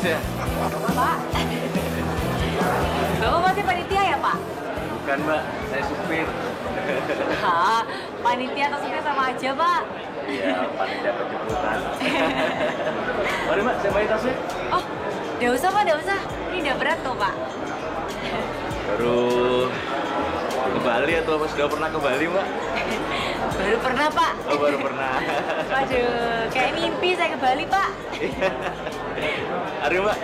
ya? Pak. Bapak masih panitia ya, Pak? Bukan, Mbak. Saya supir. Hah, panitia atau supir sama aja, Pak. Iya, panitia penjemputan. Mari, Mbak, saya main tasnya. Oh, nggak usah, Pak, nggak usah. Ini udah berat kok, Pak. Baru ke Bali atau sudah pernah ke Bali, Mbak? Baru pernah, Pak. Oh, baru pernah. Waduh, kayak mimpi saya ke Bali, Pak. Mari, Mbak.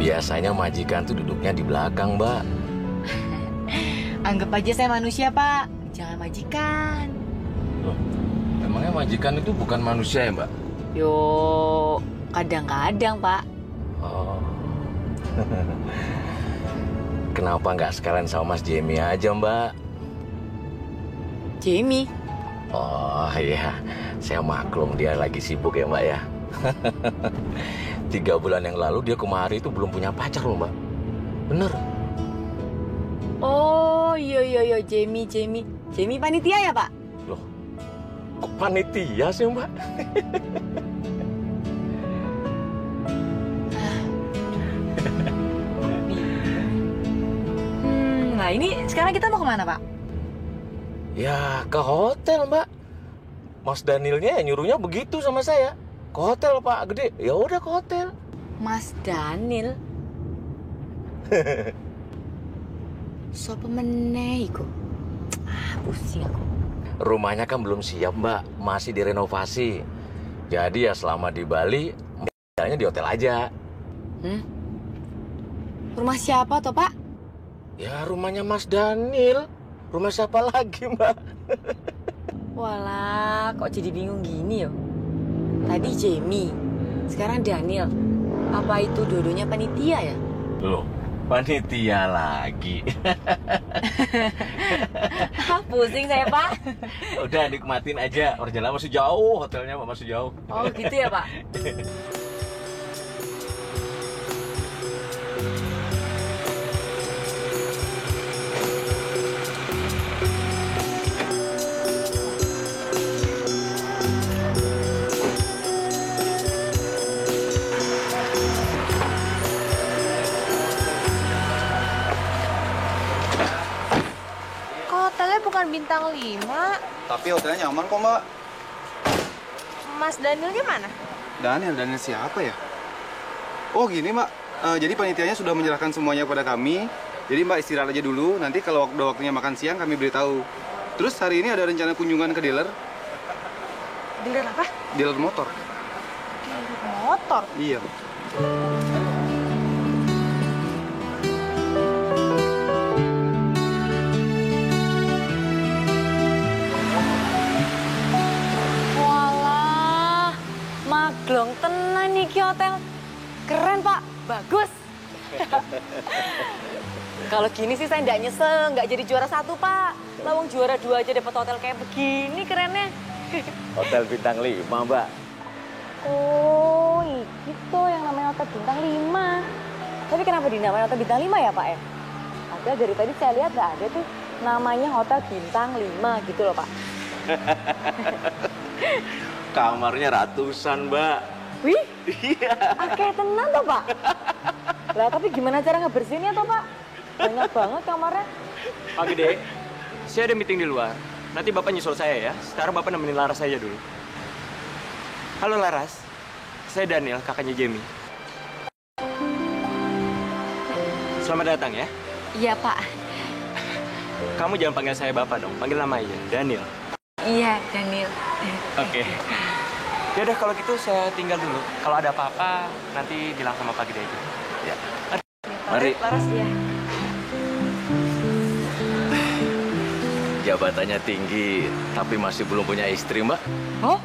Biasanya majikan tuh duduknya di belakang, Mbak. Anggap aja saya manusia, Pak. Jangan majikan. Loh, emangnya majikan itu bukan manusia ya, Mbak? Yo, kadang-kadang, Pak. Oh. Kenapa nggak sekalian sama Mas Jamie aja, Mbak? Jamie? Oh iya, saya maklum dia lagi sibuk ya, Mbak ya. 3 bulan yang lalu dia kemari itu belum punya pacar loh, Mbak. Bener. Oh, iya, Jamie. Jamie panitia ya, Pak? Loh, kok panitia sih, Mbak? Nah ini sekarang kita mau kemana, Pak? Ya, ke hotel, Mbak. Mas Danielnya nyuruhnya begitu sama saya. Ke hotel, Pak Gede. Ya udah ke hotel. Mas Daniel? Sopo meneh iku? Pusing aku. Rumahnya kan belum siap, Mbak. Masih direnovasi. Jadi ya selama di Bali, tinggalnya di hotel aja. Rumah siapa toh, Pak? Ya rumahnya Mas Daniel. Rumah siapa lagi, Mbak? Walah, kok jadi bingung gini yo? Tadi Jamie, sekarang Daniel. Apa itu dua-duanya panitia ya? Loh, panitia lagi. Pusing saya, Pak. Udah nikmatin aja. Orjala masih jauh, hotelnya masih jauh. Oh gitu ya, Pak? Hotelnya bukan bintang 5. Tapi hotelnya nyaman kok, Mbak. Mas Danielnya mana? Daniel siapa ya? Oh gini, Mbak. Jadi panitianya sudah menyerahkan semuanya kepada kami. Jadi Mbak istirahat aja dulu. Nanti kalau udah waktunya makan siang kami beritahu. Terus hari ini ada rencana kunjungan ke dealer. Dealer apa? Dealer motor. Dealer motor? Iya. Maglong tenan iki hotel. Keren, Pak. Bagus. Kalau gini sih saya nggak nyesel, nggak jadi juara 1, Pak. Lawang juara 2 aja dapat hotel kayak begini kerennya. Hotel bintang 5, Mbak. Oh, itu yang namanya hotel bintang 5. Tapi kenapa dinamain hotel bintang 5 ya, Pak ya? Padahal dari tadi saya lihat nggak ada tuh namanya hotel bintang 5 gitu loh, Pak. Kamarnya ratusan, Mbak. Wih, Iya. akeh tenan toh, Pak? Lah, tapi gimana cara ngebersihinnya toh, Pak? Banyak banget kamarnya. Pak Gede, saya ada meeting di luar. Nanti Bapak nyusul saya ya. Sekarang Bapak nemenin Laras aja dulu. Halo Laras, saya Daniel, kakaknya Jamie. Selamat datang ya. Iya, Pak. Kamu jangan panggil saya Bapak dong, panggil nama aja, Daniel. Iya, Daniel. Oke. Ya udah kalau gitu saya tinggal dulu. Kalau ada apa-apa nanti bilang sama Pak Gede aja. Ya. Mari. Laras, ya. Jabatannya tinggi, tapi masih belum punya istri, Mbak. Oh?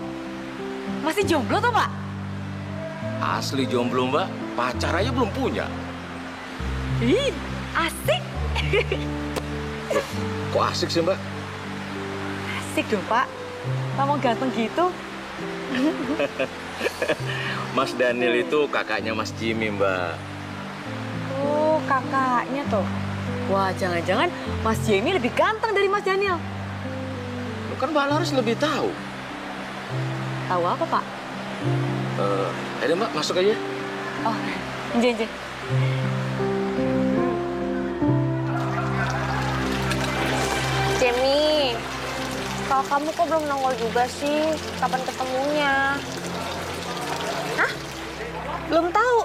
Masih jomblo toh, Pak? Asli jomblo, Mbak. Pacar aja belum punya. Ih, asik. Loh, kok asik sih, Mbak? Asik dong, Pak. Kamu ganteng gitu. Mas Daniel itu kakaknya Mas Jimmy, Mbak. Oh, kakaknya toh. Wah, jangan-jangan Mas Jamie lebih ganteng dari Mas Daniel. Lo kan Mbak Laras lebih tahu. Tahu apa, Pak? Ada Mbak, masuk aja. Oh, inje. Jamie, kalau kamu kok belum nongol juga sih? Kapan ketemunya? Hah? Belum tahu?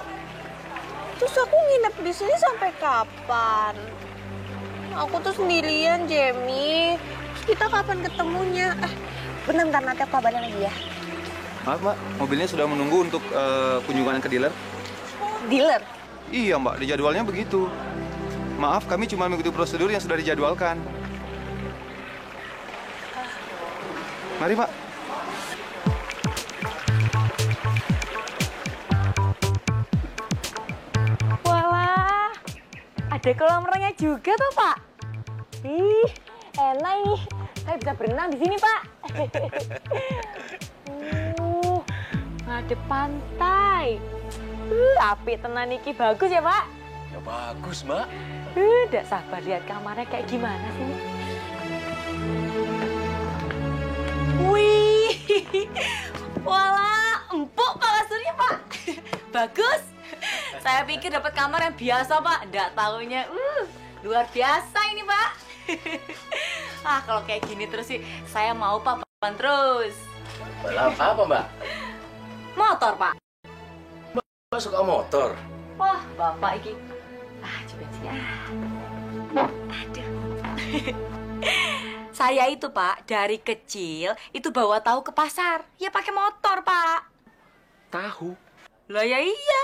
Terus aku nginep di sini sampai kapan? Aku tuh sendirian, Jamie. Terus kita kapan ketemunya? Bentar, nanti aku kabarin lagi ya. Maaf Mbak, mobilnya sudah menunggu untuk kunjungan ke dealer. Dealer? Iya Mbak, di jadwalnya begitu. Maaf, kami cuma mengikuti prosedur yang sudah dijadwalkan. Mari Mbak. Walah, ada kolam renangnya juga tuh, Pak. Ih, enak ini. Saya bisa berenang di sini, Pak. Ngadep pantai. Apik tenan iki, bagus ya, Pak? Ya bagus, Mbak. Nggak sabar lihat kamarnya kayak gimana sih. Wih, walah, empuk Pak kasurnya, Pak. Bagus. Saya pikir dapat kamar yang biasa, Pak. Nggak taunya, luar biasa ini, Pak. Kalau kayak gini terus sih, saya mau Pak balapan terus. Balap apa, Mbak? Motor, Pak. Mbak suka motor? Wah, Bapak iki. Coba sini. Aduh. Saya itu, Pak, dari kecil itu bawa tahu ke pasar. Ya pakai motor, Pak. Tahu. Lah ya iya.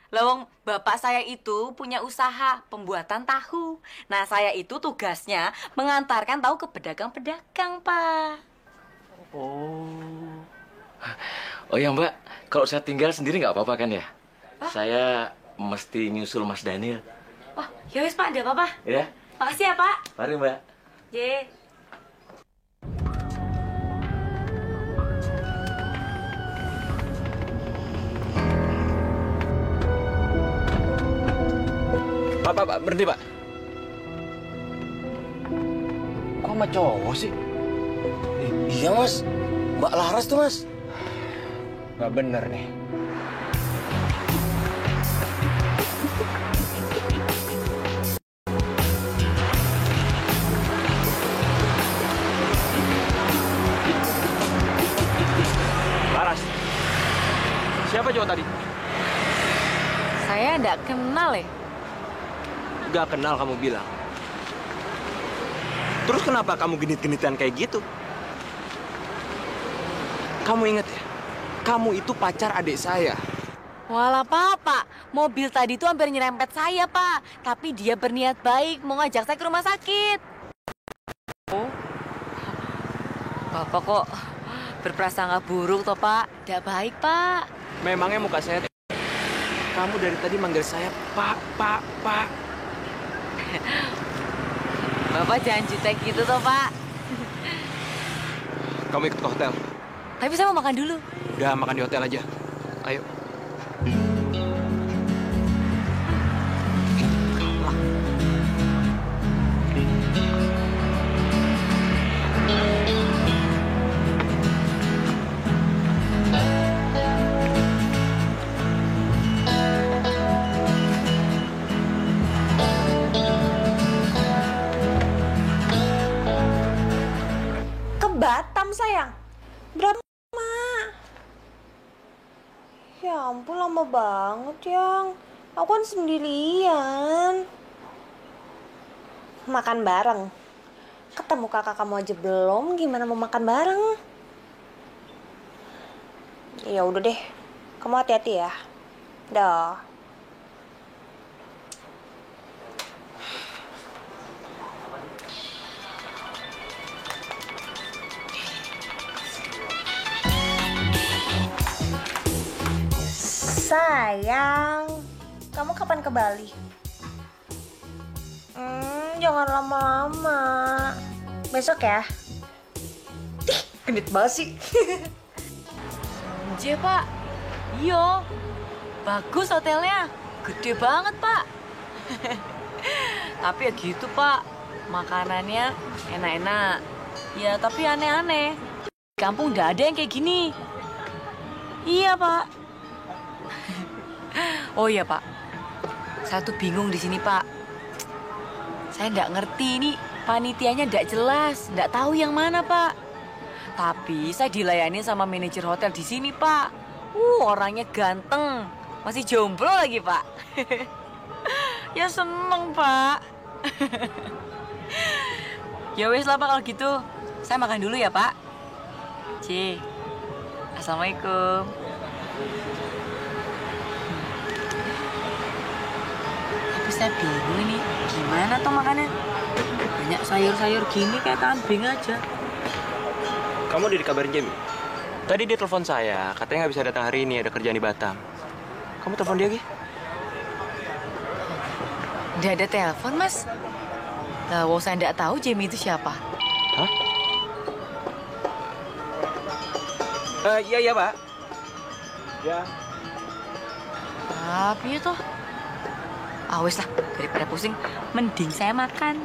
Lawang bapak saya itu punya usaha pembuatan tahu. Nah, saya itu tugasnya mengantarkan tahu ke pedagang-pedagang, Pak. Oh ya Mbak, kalau saya tinggal sendiri nggak apa-apa kan ya? Saya mesti nyusul Mas Daniel. Wah, ya wis Pak, enggak apa-apa. Ya? Makasih ya, Pak. Mari Mbak. Ye. Pak, berhenti Pak. Kok sama cowok sih? Iya Mas, Mbak Laras tuh Mas. Nggak bener nih. Laras, siapa cowok tadi? Saya enggak kenal ya. Gak kenal kamu bilang. Terus kenapa kamu genit-genitan kayak gitu? Kamu inget ya? Kamu itu pacar adik saya. Walah, Pak. Mobil tadi tuh hampir nyerempet saya, Pak. Tapi dia berniat baik mau ngajak saya ke rumah sakit. Oh. Bapak kok berprasangka buruk toh, Pak? Tidak baik, Pak. Memangnya muka saya... Kamu dari tadi manggil saya Pak. Bapak jangan jutek gitu toh, Pak. Kamu ikut ke hotel. Tapi saya mau makan dulu. Udah makan di hotel aja. Ayo. Batam, sayang. Berapa lama? Ya ampun, lama banget, Yang. Aku kan sendirian. Makan bareng. Ketemu kakak kamu aja belum, gimana mau makan bareng? Ya udah deh. Kamu hati-hati ya. Dah. Sayang, kamu kapan ke Bali? Jangan lama-lama. Besok ya? Ih, genit banget sih. Iya, Pak. Iya. Bagus hotelnya. Gede banget, Pak. Tapi ya gitu, Pak. Makanannya enak-enak. Ya, tapi aneh-aneh. kampung nggak ada yang kayak gini. Iya, Pak. Oh iya, Pak. Saya tuh bingung di sini, Pak. Saya nggak ngerti ini panitianya nggak jelas, nggak tahu yang mana, Pak. Tapi saya dilayani sama manajer hotel di sini, Pak. Orangnya ganteng, masih jomblo lagi, Pak. Ya seneng, Pak. Ya wes lah, Pak, kalau gitu. Saya makan dulu ya, Pak. Assalamualaikum. Tapi saya bingung ini, gimana tuh makannya? Banyak sayur-sayur gini kayak kambing aja. Kamu udah dikabarin Jamie? Tadi dia telepon saya, katanya nggak bisa datang hari ini, ada kerjaan di Batam. Kamu telepon dia, Gi? Nggak ada telepon, Mas. Lah, saya nggak tahu Jamie itu siapa. Hah? Iya, Pak. Ya. Tapi itu, wes lah, daripada pusing, mending saya makan.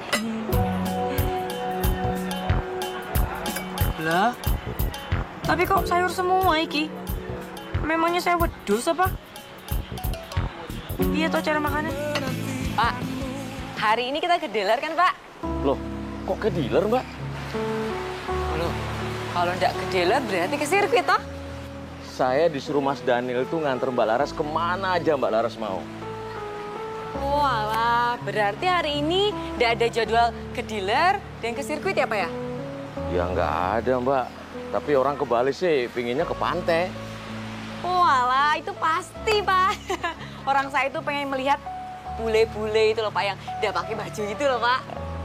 Lah, tapi kok sayur semua iki? Memangnya saya wedus apa? Iya toh cara makannya. Pak, hari ini kita ke dealer kan, Pak? Loh, kok ke dealer, Mbak? Loh, kalau nggak ke dealer berarti ke sirkuit toh? Saya disuruh Mas Daniel tuh nganter Mbak Laras kemana aja Mbak Laras mau. Oh alah, berarti hari ini nggak ada jadwal ke dealer dan ke sirkuit ya, Pak ya? Ya nggak ada, Mbak. Tapi orang ke Bali sih pinginnya ke pantai. Oh alah, itu pasti, Pak. Orang saya itu pengen melihat bule-bule itu loh, Pak, yang udah pakai baju itu loh, Pak.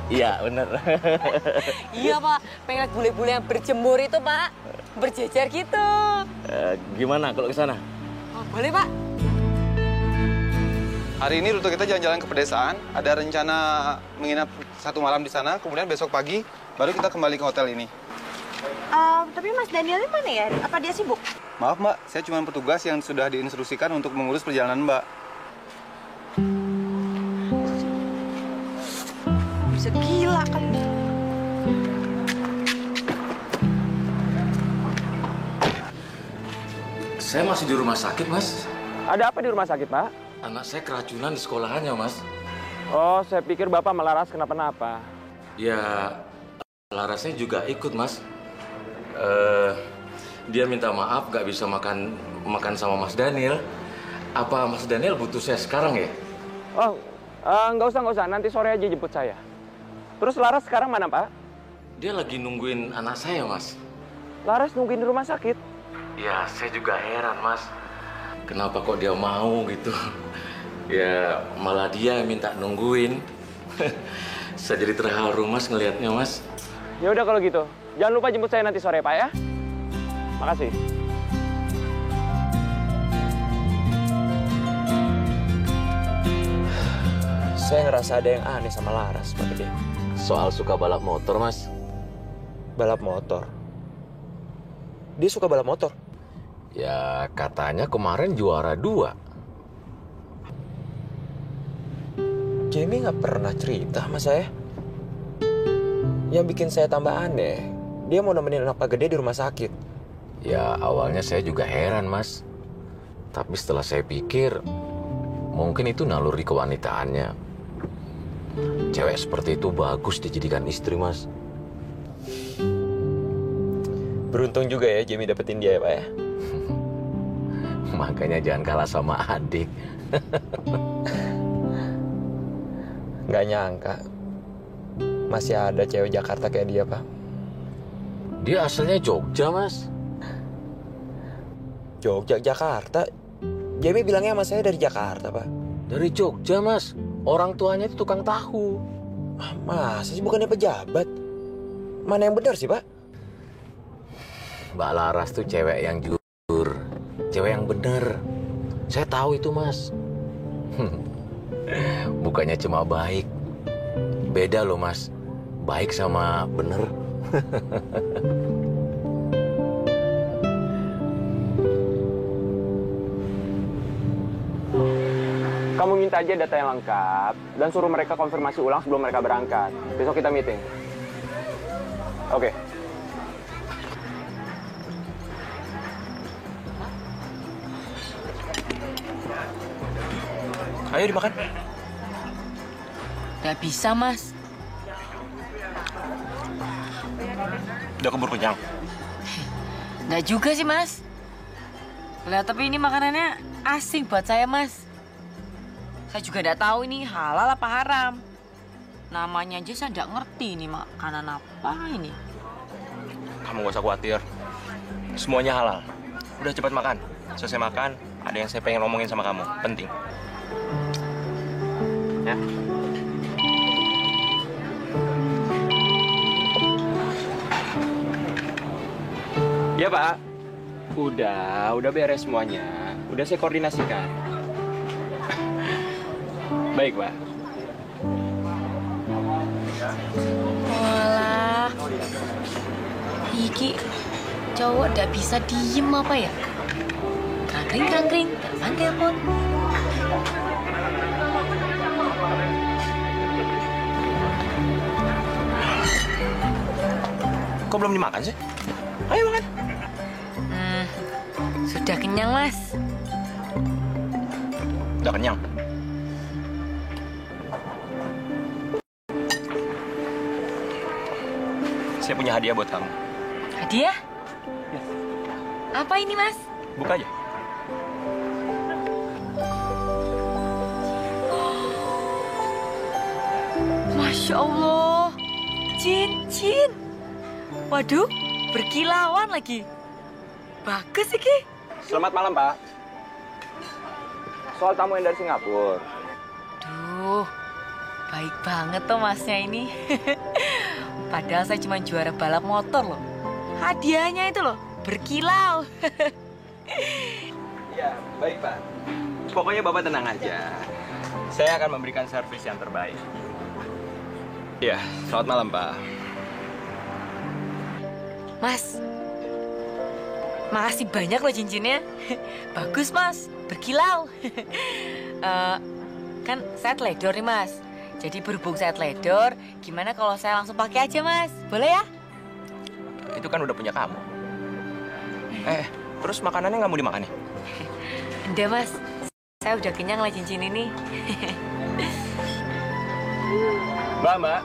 Iya, bener. Iya, Pak. Pengen lihat bule-bule yang berjemur itu, Pak. Berjejer gitu. Gimana kalau ke sana? Oh, boleh, Pak. Hari ini rute kita jalan-jalan ke pedesaan. Ada rencana menginap 1 malam di sana. Kemudian besok pagi baru kita kembali ke hotel ini. Tapi Mas Danielnya mana ya? Apa dia sibuk? Maaf Mbak, saya cuma petugas yang sudah diinstruksikan untuk mengurus perjalanan Mbak. Bisa gila kali. Saya masih di rumah sakit, Mas. Ada apa di rumah sakit, Pak? Anak saya keracunan di sekolahannya, Mas. Oh, saya pikir Bapak melaras kenapa-napa. Ya, Larasnya juga ikut, Mas. Dia minta maaf gak bisa makan sama Mas Daniel. Apa Mas Daniel butuh saya sekarang ya? Oh, nggak usah. Nanti sore aja jemput saya. Terus Laras sekarang mana, Pak? Dia lagi nungguin anak saya, Mas. Laras nungguin di rumah sakit. Ya, saya juga heran, Mas. Kenapa kok dia mau gitu? Ya, malah dia yang minta nungguin. Saya jadi terharu, Mas, ngelihatnya, Mas. Ya udah kalau gitu. Jangan lupa jemput saya nanti sore, Pak ya. Makasih. Saya ngerasa ada yang aneh sama Laras, Pak Gede. Soal suka balap motor, Mas. Balap motor? Dia suka balap motor? Ya, katanya kemarin juara 2. Jamie nggak pernah cerita sama saya. Yang bikin saya tambah aneh, dia mau nemenin anak Pak Gede di rumah sakit. Ya, awalnya saya juga heran, Mas. Tapi setelah saya pikir, mungkin itu naluri kewanitaannya. Cewek seperti itu bagus dijadikan istri, Mas. Beruntung juga ya Jamie dapetin dia ya, Pak ya. Makanya jangan kalah sama adik. Nggak nyangka masih ada cewek Jakarta kayak dia, Pak. Dia asalnya Jogja, Mas. Jogja, Jakarta? Jamie bilangnya sama saya dari Jakarta, Pak. Dari Jogja, Mas. Orang tuanya itu tukang tahu. Masa sih bukannya pejabat? Mana yang benar sih, Pak? Mbak Laras tuh cewek yang jujur. Cewek yang bener. Saya tahu itu, Mas. Bukannya cuma baik. Beda loh, Mas. Baik sama bener. Kamu minta aja data yang lengkap dan suruh mereka konfirmasi ulang sebelum mereka berangkat. Besok kita meeting. Oke. Ayo dimakan. Gak bisa, Mas. Udah keburu kenyang. Nggak juga sih, Mas. Lah, tapi ini makanannya asing buat saya, Mas. Saya juga nggak tahu ini halal apa haram. Namanya aja saya nggak ngerti ini makanan apa ini. Kamu gak usah khawatir. Semuanya halal. Udah cepat makan. Selesai makan, ada yang saya pengen ngomongin sama kamu. Penting. Ya. Ya, Pak. Udah beres semuanya. Udah saya koordinasikan. Baik, Pak. Walah. Iki cowok nggak bisa diem apa ya? Kangkring, telepon, telepon. Kok belum dimakan sih? Ayo makan. Sudah kenyang, Mas. Udah kenyang. Saya punya hadiah buat kamu. Hadiah? Apa ini, Mas? Buka aja. Masya Allah. Cincin. Waduh, berkilauan lagi. Bagus sih, Ki. Selamat malam, Pak. Soal tamu yang dari Singapura. Duh, baik banget tuh Masnya ini. Padahal saya cuma juara balap motor loh. Hadiahnya itu loh, berkilau. Iya, baik, Pak. Pokoknya Bapak tenang aja. Saya akan memberikan servis yang terbaik. Iya, selamat malam, Pak. Mas, makasih banyak loh cincinnya. Bagus, Mas. Berkilau. Kan saya teledor nih, Mas. Jadi berhubung saya teledor, gimana kalau saya langsung pakai aja, Mas? Boleh ya? Itu kan udah punya kamu. Terus makanannya nggak mau dimakan nih? Udah, Mas. Saya udah kenyang lah cincin ini. Mbak,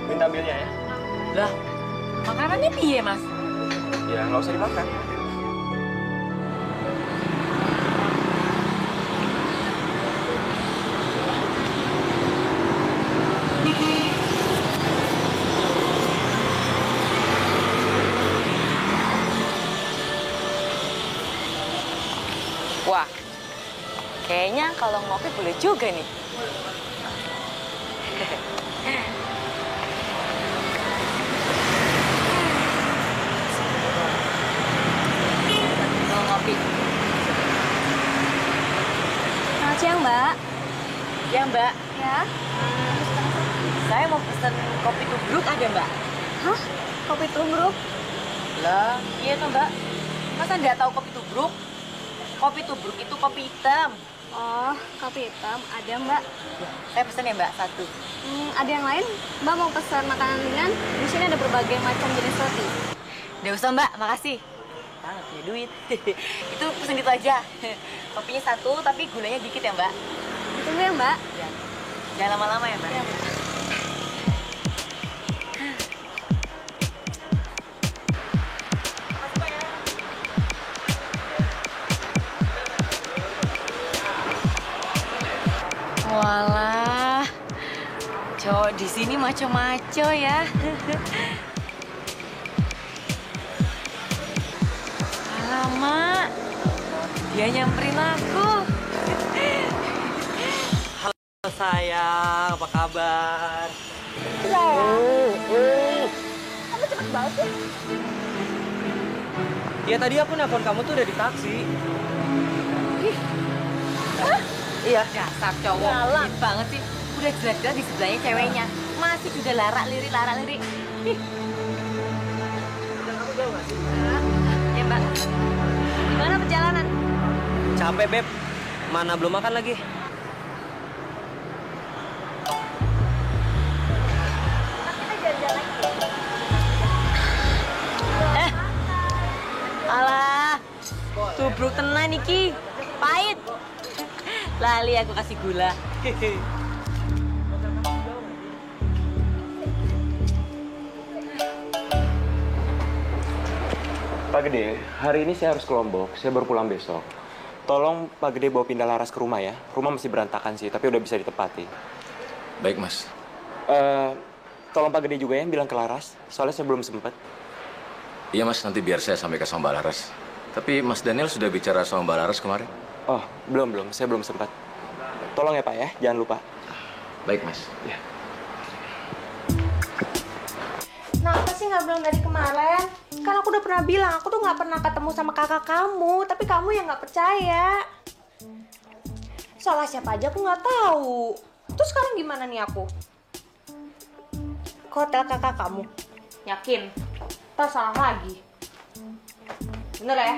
minta bilnya ya. Lah, makanannya piye, Mas? Ya, nggak usah dimakan. Wah, kayaknya kalau ngopi boleh juga nih. Mau ngopi. Selamat siang, Mbak. Ya, Mbak. Ya? Saya mau pesen kopi tubruk ada, Mbak. Hah? Kopi tubruk? Lah, iya tuh, Mbak. Masa nggak tahu kopi tubruk? Kopi tubruk itu kopi hitam. Oh, kopi hitam. Ada, Mbak. Saya pesen ya, Mbak, satu. Ada yang lain? Mbak mau pesan makanan ringan? Di sini ada berbagai macam jenis roti. Nggak usah, Mbak. Makasih. Nggak punya duit. Itu pesen gitu aja. Kopinya satu, tapi gulanya dikit ya, Mbak. Tunggu ya, Mbak. Ya. Jangan lama-lama ya, Mbak. Ya. Walah, cowok di sini maco-maco ya. Alamak, dia nyamperin aku. Halo sayang, apa kabar? Kamu cepet banget sih. Ya tadi aku nelfon kamu tuh udah di taksi. Iya. Dasar cowok, pelit banget sih. Udah jelas-jelas di sebelahnya ceweknya. Masih juga larak-lirik. Ih. Kamu jauh gak sih? Ya, Mbak. Gimana perjalanan? Capek, Beb. Mana belum makan lagi? Kita jalan-jalan lagi. Alah, tubruk tenan iki. Pahit. Lali aku kasih gula. Pak Gede, hari ini saya harus ke Lombok. Saya baru pulang besok. Tolong Pak Gede bawa pindah Laras ke rumah ya. Rumah masih berantakan sih, tapi udah bisa ditepati. Baik, Mas. Tolong Pak Gede juga ya bilang ke Laras. Soalnya saya belum sempet. Iya, Mas. Nanti biar saya sampaikan sama Mbak Laras. Tapi Mas Daniel sudah bicara sama Mbak Laras kemarin? Oh, belum. Saya belum sempat. Tolong ya Pak ya, jangan lupa. Baik, Mas. Ya. Kenapa sih nggak bilang dari kemarin? Kan aku udah pernah bilang, aku tuh nggak pernah ketemu sama kakak kamu, tapi kamu yang nggak percaya. Salah siapa aja aku nggak tahu. Terus sekarang gimana nih aku? Ke hotel kakak kamu? Yakin? Ntar salah lagi. Bener ya?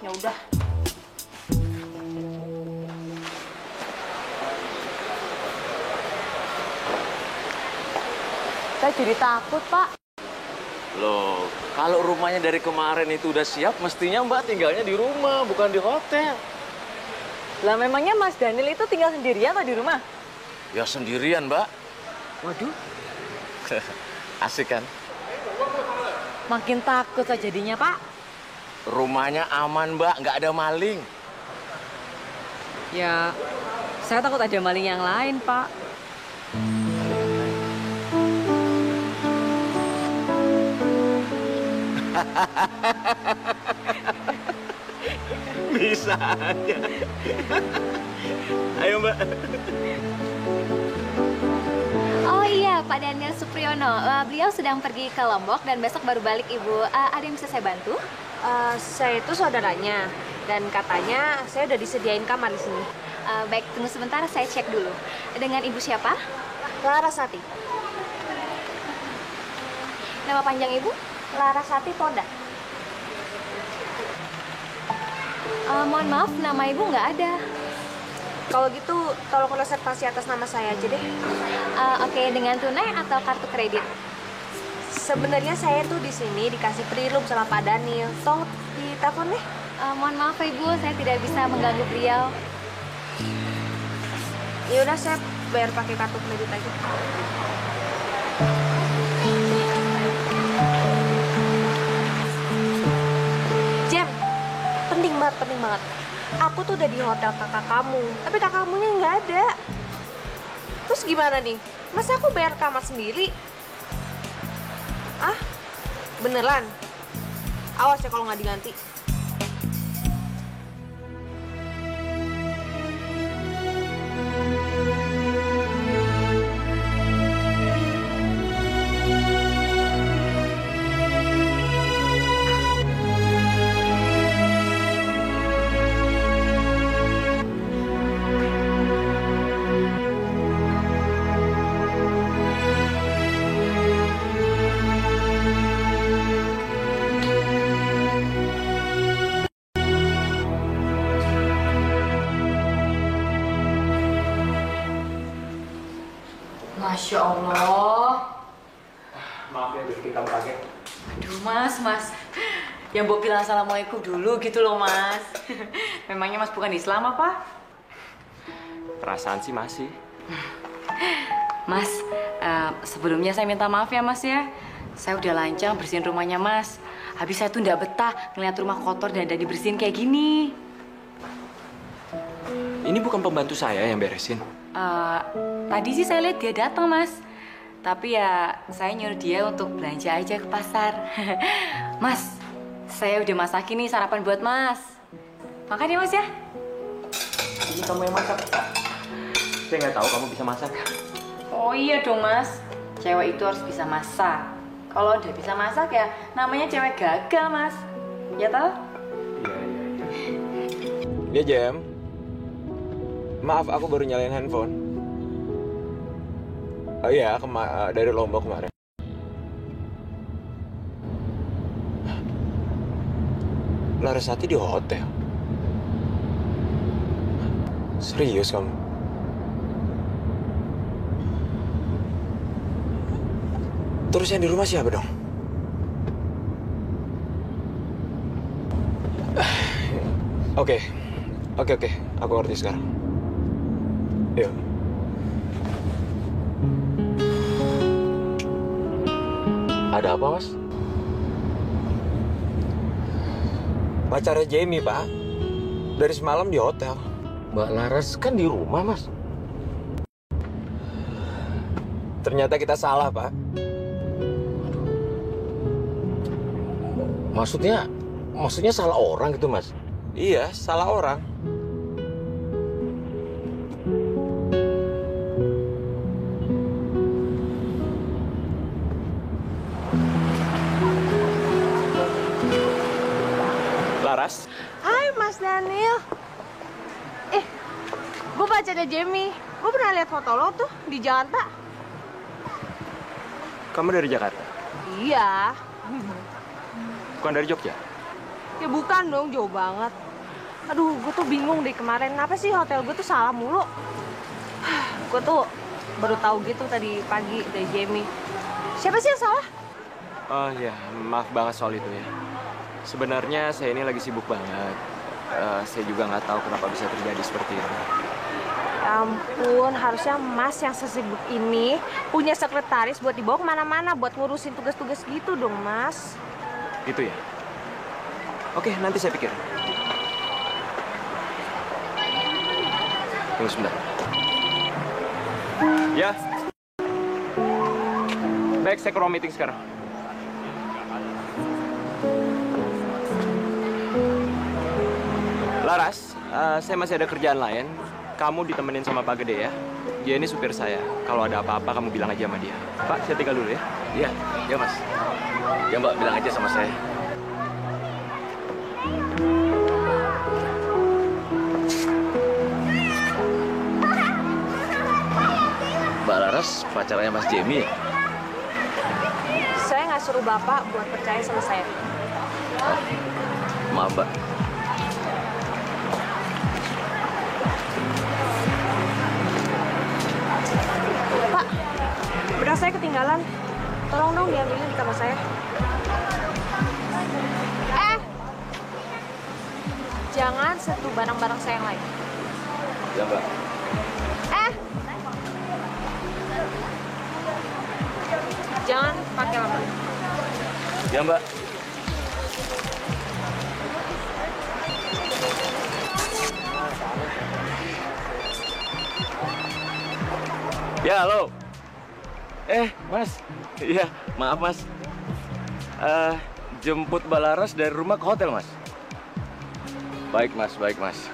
Ya udah. Saya jadi takut, Pak. Loh, kalau rumahnya dari kemarin itu udah siap, mestinya Mbak tinggalnya di rumah, bukan di hotel. Lah memangnya Mas Daniel itu tinggal sendirian atau di rumah? Ya sendirian, Mbak. Waduh, Asik kan? makin takut saya jadinya, Pak. Rumahnya aman, Mbak. Nggak ada maling. Ya, saya takut ada maling yang lain, Pak. Bisa aja. Ayo, Mbak. Oh iya, Pak Daniel Supriyono. Beliau sedang pergi ke Lombok dan besok baru balik, Ibu. Ada yang bisa saya bantu? Saya itu saudaranya dan katanya saya udah disediain kamar di sini. Baik, tunggu sebentar, saya cek dulu. Dengan Ibu siapa? Larasati. Nama panjang Ibu? Larasati Poda. Mohon maaf, nama Ibu nggak ada. Kalau gitu, tolong reservasi atas nama saya aja deh. Oke, dengan tunai atau kartu kredit? Sebenarnya saya tuh di sini dikasih pre-room sama Pak Daniel. Tolong ditelepon deh. Mohon maaf Ibu, saya tidak bisa mengganggu beliau. Ya udah, saya bayar pakai kartu kredit aja. Jam, penting banget. Aku tuh udah di hotel kakak kamu, tapi kakak kamunya nggak ada. Terus gimana nih? Masa aku bayar kamar sendiri? Ah, beneran? Awas ya kalau nggak diganti. Masya Allah. Maaf ya, bikin kamu kaget. Aduh, Mas. Yang Mbok bilang assalamualaikum dulu gitu loh, Mas. Memangnya Mas bukan Islam apa? Perasaan sih masih. Mas, sebelumnya saya minta maaf ya, Mas ya. Saya udah lancang bersihin rumahnya, Mas. Habis saya tuh nggak betah ngeliat rumah kotor dan dibersihin kayak gini. Ini bukan pembantu saya yang beresin. Tadi sih saya lihat dia datang, Mas. Tapi ya saya nyuruh dia untuk belanja aja ke pasar. Mas, saya udah masakin nih sarapan buat Mas. Makan ya, Mas ya. Ini kamu yang masak. Saya nggak tahu kamu bisa masak. Oh iya dong, Mas. Cewek itu harus bisa masak. Kalau udah bisa masak ya namanya cewek gagal, Mas. Ya toh? Iya. Ya, Jam. Maaf, aku baru nyalain handphone. Oh iya, dari Lombok kemarin. Larasati di hotel. Serius kamu? Terus yang di rumah siapa dong? Oke. Aku ngerti sekarang. Yuk. Ada apa, Mas? Pacarnya Jamie, Pak. Dari semalam di hotel. Mbak Laras kan di rumah, Mas. Ternyata kita salah, Pak. Maksudnya salah orang gitu, Mas? Iya, salah orang. Laras, Hai Mas Daniel. Gue pacarnya Jamie. Gue pernah lihat foto lo tuh di Jakarta. kamu dari Jakarta? Iya. Bukan dari Jogja? Ya bukan dong, jauh banget. Aduh, gue tuh bingung deh kemarin. Kenapa sih hotel gue tuh salah mulu? Gue tuh baru tahu gitu tadi pagi dari Jamie. Siapa sih yang salah? Oh ya, maaf banget soal itu ya. Sebenarnya saya ini lagi sibuk banget. Saya juga nggak tahu kenapa bisa terjadi seperti ini. Ya ampun, harusnya Mas yang sesibuk ini punya sekretaris buat dibawa kemana-mana buat ngurusin tugas-tugas gitu dong, Mas. Gitu ya? Oke, nanti saya pikir. Tunggu sebentar. Ya. Baik, saya ke ruang meeting sekarang. Laras, saya masih ada kerjaan lain. Kamu ditemenin sama Pak Gede ya. Dia ini supir saya. Kalau ada apa-apa, kamu bilang aja sama dia. Pak, saya tinggal dulu ya. Iya, iya, Mas. Ya, Mbak, bilang aja sama saya. Mbak Laras, pacarnya Mas Jamie ya? Saya nggak suruh Bapak buat percaya sama saya. Maaf, Mbak. Pak, beras saya ketinggalan. Tolong dong diambilin di kamar saya. Jangan sentuh barang-barang saya yang lain. Ya, Mbak. Jangan pakai lama. Ya, Mbak. Ya, halo. Mas. Iya, maaf, Mas. Jemput Mbak Laras dari rumah ke hotel, Mas. Baik, Mas. Baik, Mas.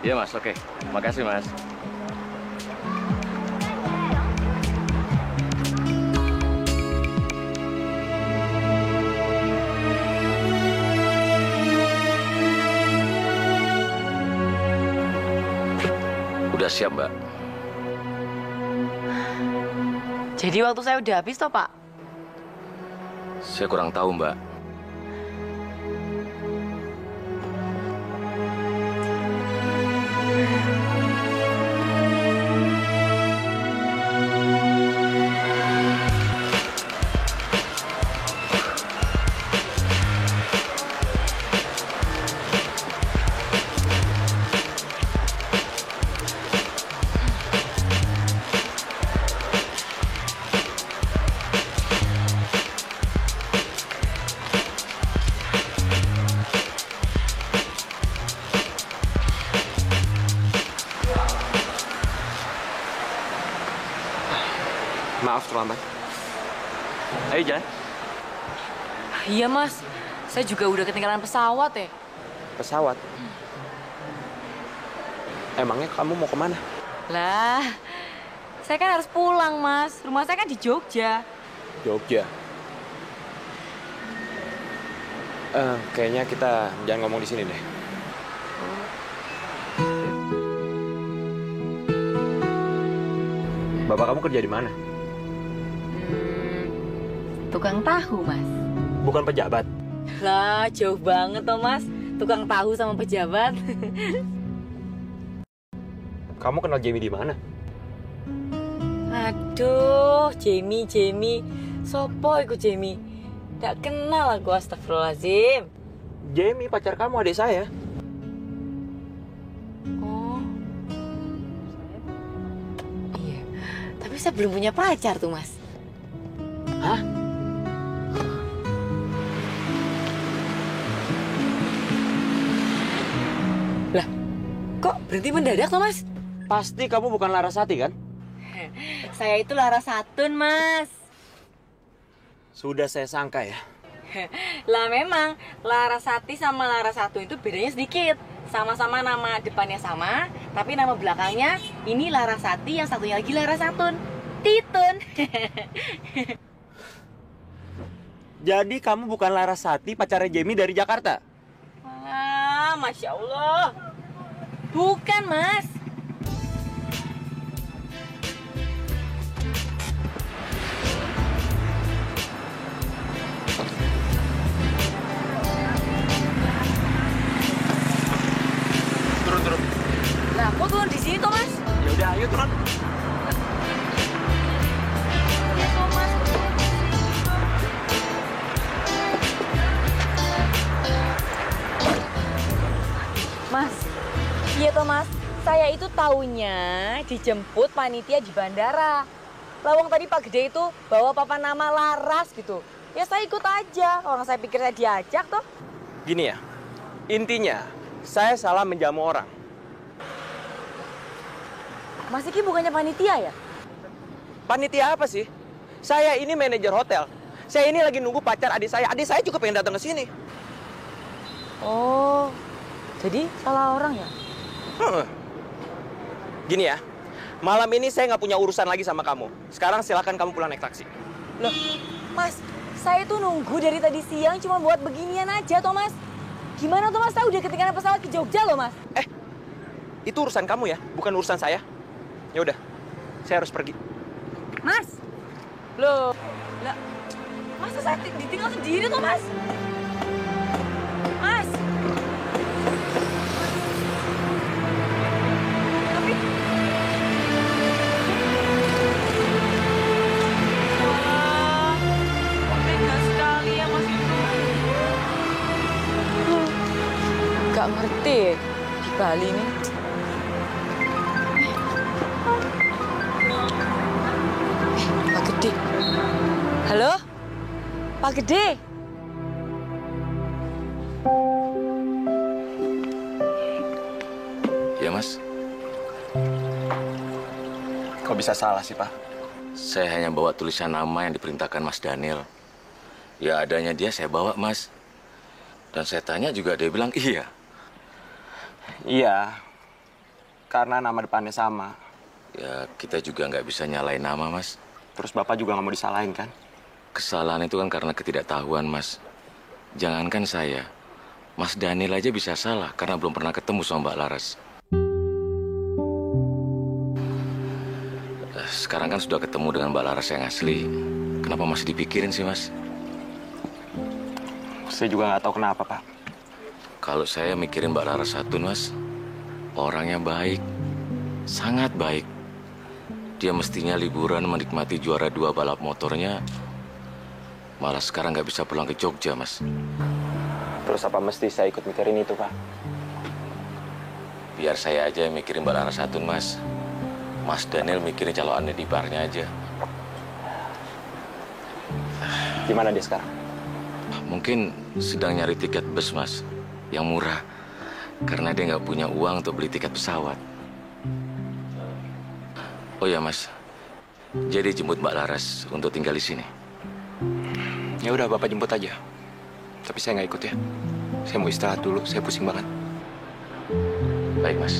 Iya, Mas. Oke. Makasih, Mas. Udah siap, Mbak. Jadi waktu saya udah habis toh, Pak? Saya kurang tahu, Mbak. Maaf terlambat. Ayo jalan. Iya, Mas. Saya juga udah ketinggalan pesawat ya. Pesawat? Emangnya kamu mau kemana? Lah, saya kan harus pulang, Mas. Rumah saya kan di Jogja. Jogja. Kayaknya kita jangan ngomong di sini deh. Bapak kamu kerja di mana? Tukang tahu, Mas. Bukan pejabat. Lah, jauh banget toh, Mas. Tukang tahu sama pejabat. Kamu kenal Jamie di mana? Aduh, Jamie. Sopo iku Jamie? Nggak kenal aku, astagfirullahaladzim. Jamie pacar kamu, adik saya. bisa belum punya pacar tuh, Mas? Hah? Lah, kok berhenti mendadak tuh, Mas? Pasti kamu bukan Larasati kan? Saya itu Larasatun, Mas. Sudah saya sangka ya. Lah memang, Larasati sama Larasatun itu bedanya sedikit. Sama-sama nama depannya sama, tapi nama belakangnya ini Larasati, yang satunya lagi Larasatun. Titun. Jadi kamu bukan Larasati, pacarnya Jamie dari Jakarta? Ah, Masya Allah. Bukan, Mas. Turun. Nah, kok turun di sini, Thomas? Ya udah, ayo turun. Ya, Thomas. Mas, iya Thomas. Saya itu taunya dijemput panitia di bandara. Lawang tadi Pak Gede itu bawa papan nama Laras gitu. Ya saya ikut aja, orang saya pikir saya diajak toh. Gini ya, intinya saya salah menjamu orang. Mas Iki bukannya panitia ya? Panitia apa sih? Saya ini manajer hotel. Saya ini lagi nunggu pacar adik saya. Adik saya juga pengen datang ke sini. Oh, jadi salah orang ya? Gini ya, malam ini saya nggak punya urusan lagi sama kamu. Sekarang silakan kamu pulang naik taksi. Loh, Mas, saya tuh nunggu dari tadi siang cuma buat beginian aja toh Mas. Gimana tuh Mas, saya udah ketinggalan pesawat ke Jogja loh Mas. Itu urusan kamu ya, bukan urusan saya. Ya udah, saya harus pergi. Mas, loh, lah, masa saya ditinggal sendiri tuh Mas? Mas, tapi, wah, kok tega sekali ya Mas itu. Gak ngerti di Bali nih. Pak Gede. Halo? Pak Gede? Ya, Mas. Kok bisa salah sih, Pak? Saya hanya bawa tulisan nama yang diperintahkan Mas Daniel. Ya, adanya dia saya bawa, Mas. Dan saya tanya juga dia bilang iya. Iya, karena nama depannya sama. Ya, kita juga nggak bisa nyalain nama, Mas. Terus Bapak juga nggak mau disalahin, kan? Kesalahan itu kan karena ketidaktahuan, Mas. Jangankan saya, Mas Daniel aja bisa salah karena belum pernah ketemu sama Mbak Laras. Sekarang kan sudah ketemu dengan Mbak Laras yang asli. Kenapa masih dipikirin sih, Mas? Saya juga nggak tahu kenapa, Pak. Kalau saya mikirin Mbak Laras satu, Mas, orangnya baik, sangat baik. Dia mestinya liburan menikmati juara 2 balap motornya, malah sekarang nggak bisa pulang ke Jogja, Mas. Terus apa mesti saya ikut mikirin itu, Pak? Biar saya aja yang mikirin Mbak Laras satu, Mas. Mas Daniel mikirin calon di barnya aja. Gimana dia sekarang? Mungkin sedang nyari tiket bus, Mas, yang murah. Karena dia nggak punya uang untuk beli tiket pesawat. Oh ya, Mas. Jadi jemput Mbak Laras untuk tinggal di sini. Ya udah, Bapak jemput aja. Tapi saya nggak ikut ya. Saya mau istirahat dulu, saya pusing banget. Baik, Mas.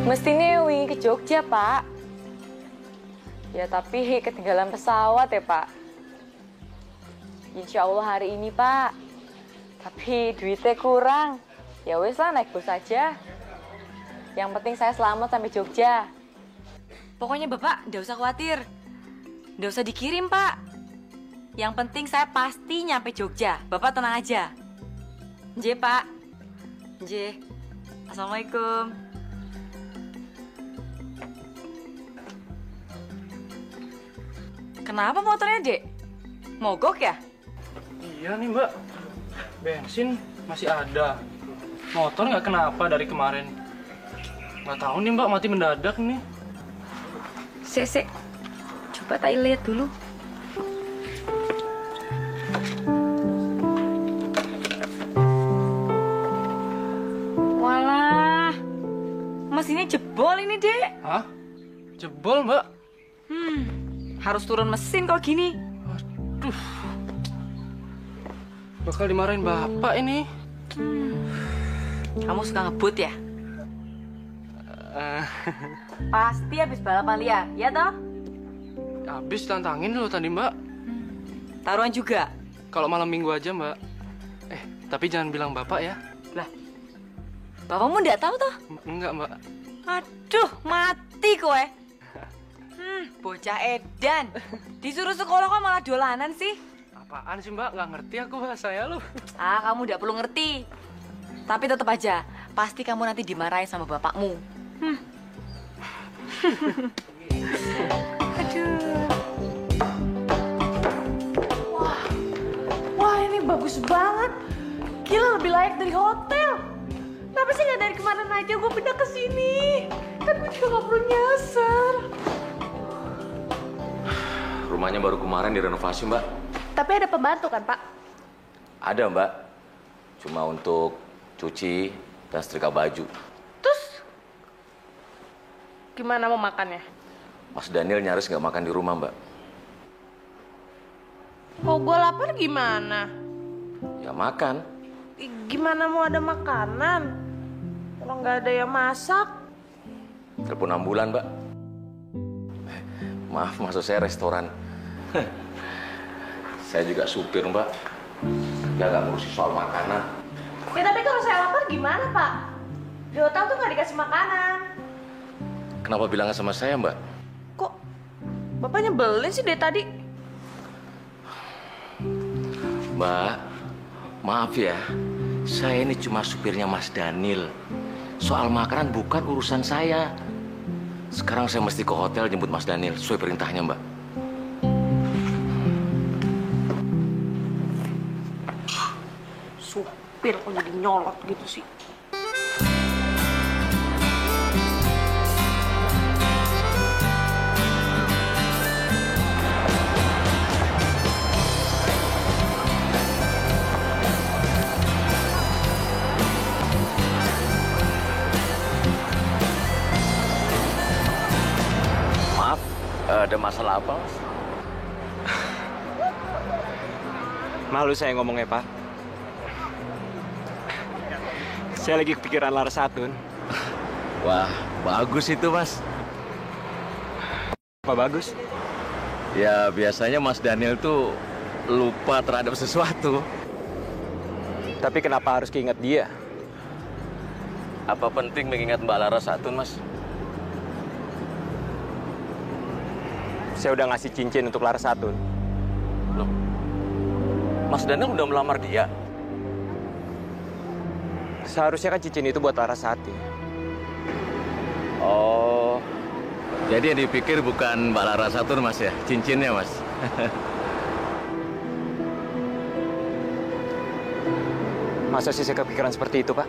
Mestinya wingi ke Jogja, Pak. Ya, tapi ketinggalan pesawat ya, Pak. Insya Allah hari ini, Pak. Tapi duitnya kurang. Ya wes lah, naik bus aja. Yang penting saya selamat sampai Jogja. Pokoknya Bapak nggak usah khawatir. Nggak usah dikirim, Pak. Yang penting saya pasti nyampe Jogja. Bapak tenang aja. Nje, Pak. Nje. Assalamualaikum. Kenapa motornya, Dek? Mogok ya? Iya nih, Mbak. Bensin masih ada. Motor nggak kenapa dari kemarin? Nggak tahu nih Mbak, mati mendadak nih. Sek. Coba tak lihat dulu. Walah, mesinnya jebol ini, Dek. Hah? Jebol Mbak? Harus turun mesin kalau gini. Aduh. Bakal dimarahin Bapak ini. Kamu suka ngebut ya? Pasti habis balapan liar, ya toh? Habis tantangin loh tadi Mbak. Taruhan juga? Kalau malam minggu aja Mbak. Tapi jangan bilang Bapak ya. Lah, bapakmu nggak tahu toh? Enggak Mbak. Aduh, mati kowe. Bocah edan. Disuruh sekolah kok malah dolanan sih? Apaan sih Mbak? Nggak ngerti aku bahasanya loh. Kamu nggak perlu ngerti. Tapi tetap aja, pasti kamu nanti dimarahin sama bapakmu. Aduh. Wah, ini bagus banget. Gila, lebih layak dari hotel. Kenapa sih nggak dari kemarin aja gue pindah ke sini? Kan gue juga nggak perlu nyasar. Rumahnya baru kemarin direnovasi, Mbak. Tapi ada pembantu kan, Pak? Ada, Mbak. Cuma untuk cuci dan setrika baju. Terus gimana mau makannya? Mas Daniel nyaris nggak makan di rumah, Mbak. Kalau gue lapar gimana? Ya makan. Gimana mau ada makanan? Kalau nggak ada yang masak? Telepon ambulan, Mbak. Maaf, maksud saya restoran. Saya juga supir, Mbak. Ya nggak ngurusi soal makanan. Ya tapi kalau saya lapar gimana, Pak? Di hotel tuh nggak dikasih makanan. Kenapa bilangnya sama saya, Mbak? Kok Bapak nyebelin sih dari tadi? Mbak, maaf ya. Saya ini cuma supirnya Mas Daniel. Soal makanan bukan urusan saya. Sekarang saya mesti ke hotel jemput Mas Daniel sesuai perintahnya, Mbak. Supir kok jadi nyolot gitu sih. Maaf, ada masalah apa, Mas? Malu saya ngomongnya, Pak. Saya lagi kepikiran Laras Atun. Wah, bagus itu, Mas. Apa bagus? Ya, biasanya Mas Daniel tuh lupa terhadap sesuatu. Tapi kenapa harus keinget dia? Apa penting mengingat Mbak Laras Atun, Mas? Saya udah ngasih cincin untuk Laras Atun. Loh, Mas Daniel udah melamar dia? Seharusnya kan cincin itu buat Larasati. Oh, jadi yang dipikir bukan Mbak Laras Atun, Mas ya? Cincinnya, Mas. Masa sih saya kepikiran seperti itu, Pak?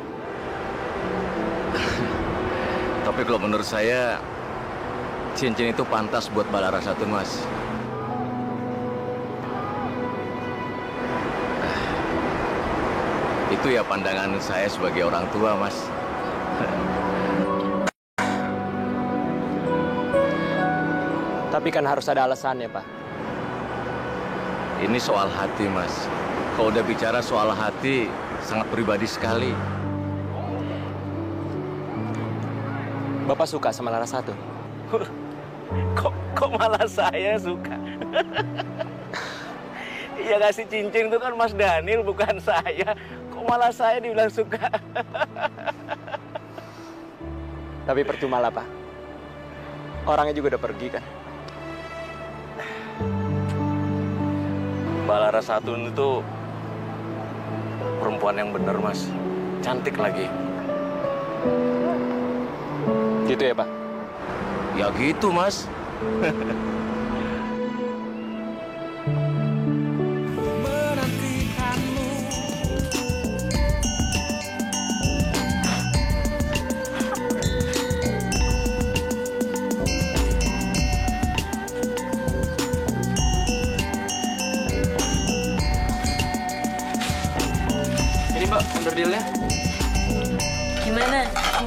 Tapi kalau menurut saya, cincin itu pantas buat Mbak Laras Atun, Mas. Itu ya pandangan saya sebagai orang tua, Mas. Tapi kan harus ada alasannya, Pak. Ini soal hati, Mas. Kalau udah bicara soal hati, sangat pribadi sekali. Bapak suka sama Laras Atun? Kok malah saya suka? Ya ngasih cincin itu kan Mas Daniel, bukan saya. Kok malah saya dibilang suka? Tapi percuma lah, Pak. Orangnya juga udah pergi, kan? Mbak Laras Atun itu perempuan yang benar, Mas. Cantik lagi. Gitu ya, Pak? Ya gitu, Mas.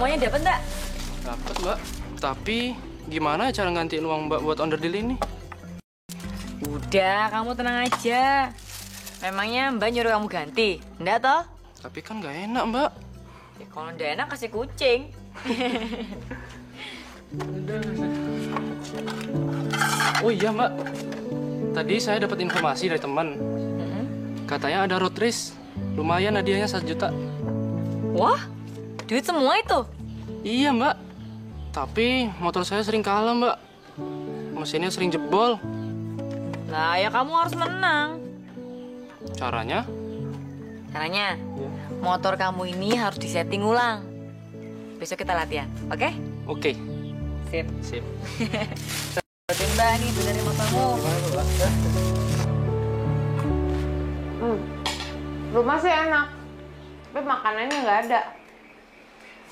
semuanya dapat nggak? Dapat, Mbak. Tapi gimana cara gantiin uang Mbak buat onderdil ini? Udah, kamu tenang aja. Memangnya Mbak nyuruh kamu ganti? Enggak toh? Tapi kan nggak enak, Mbak. Ya, kalau nggak enak kasih kucing. Oh iya, Mbak. Tadi saya dapat informasi dari teman. Katanya ada road race. Lumayan hadiahnya 1 juta. Wah, duit semua itu? Iya, Mbak. Tapi motor saya sering kalah, Mbak. Mesinnya sering jebol. Lah, ya kamu harus menang. Caranya? Caranya, motor kamu ini harus disetting ulang. Besok kita latihan, oke? Oke. Sip. Sip. Bantuin Mbak nih, benerin motormu. Rumah sih enak, tapi makanannya nggak ada.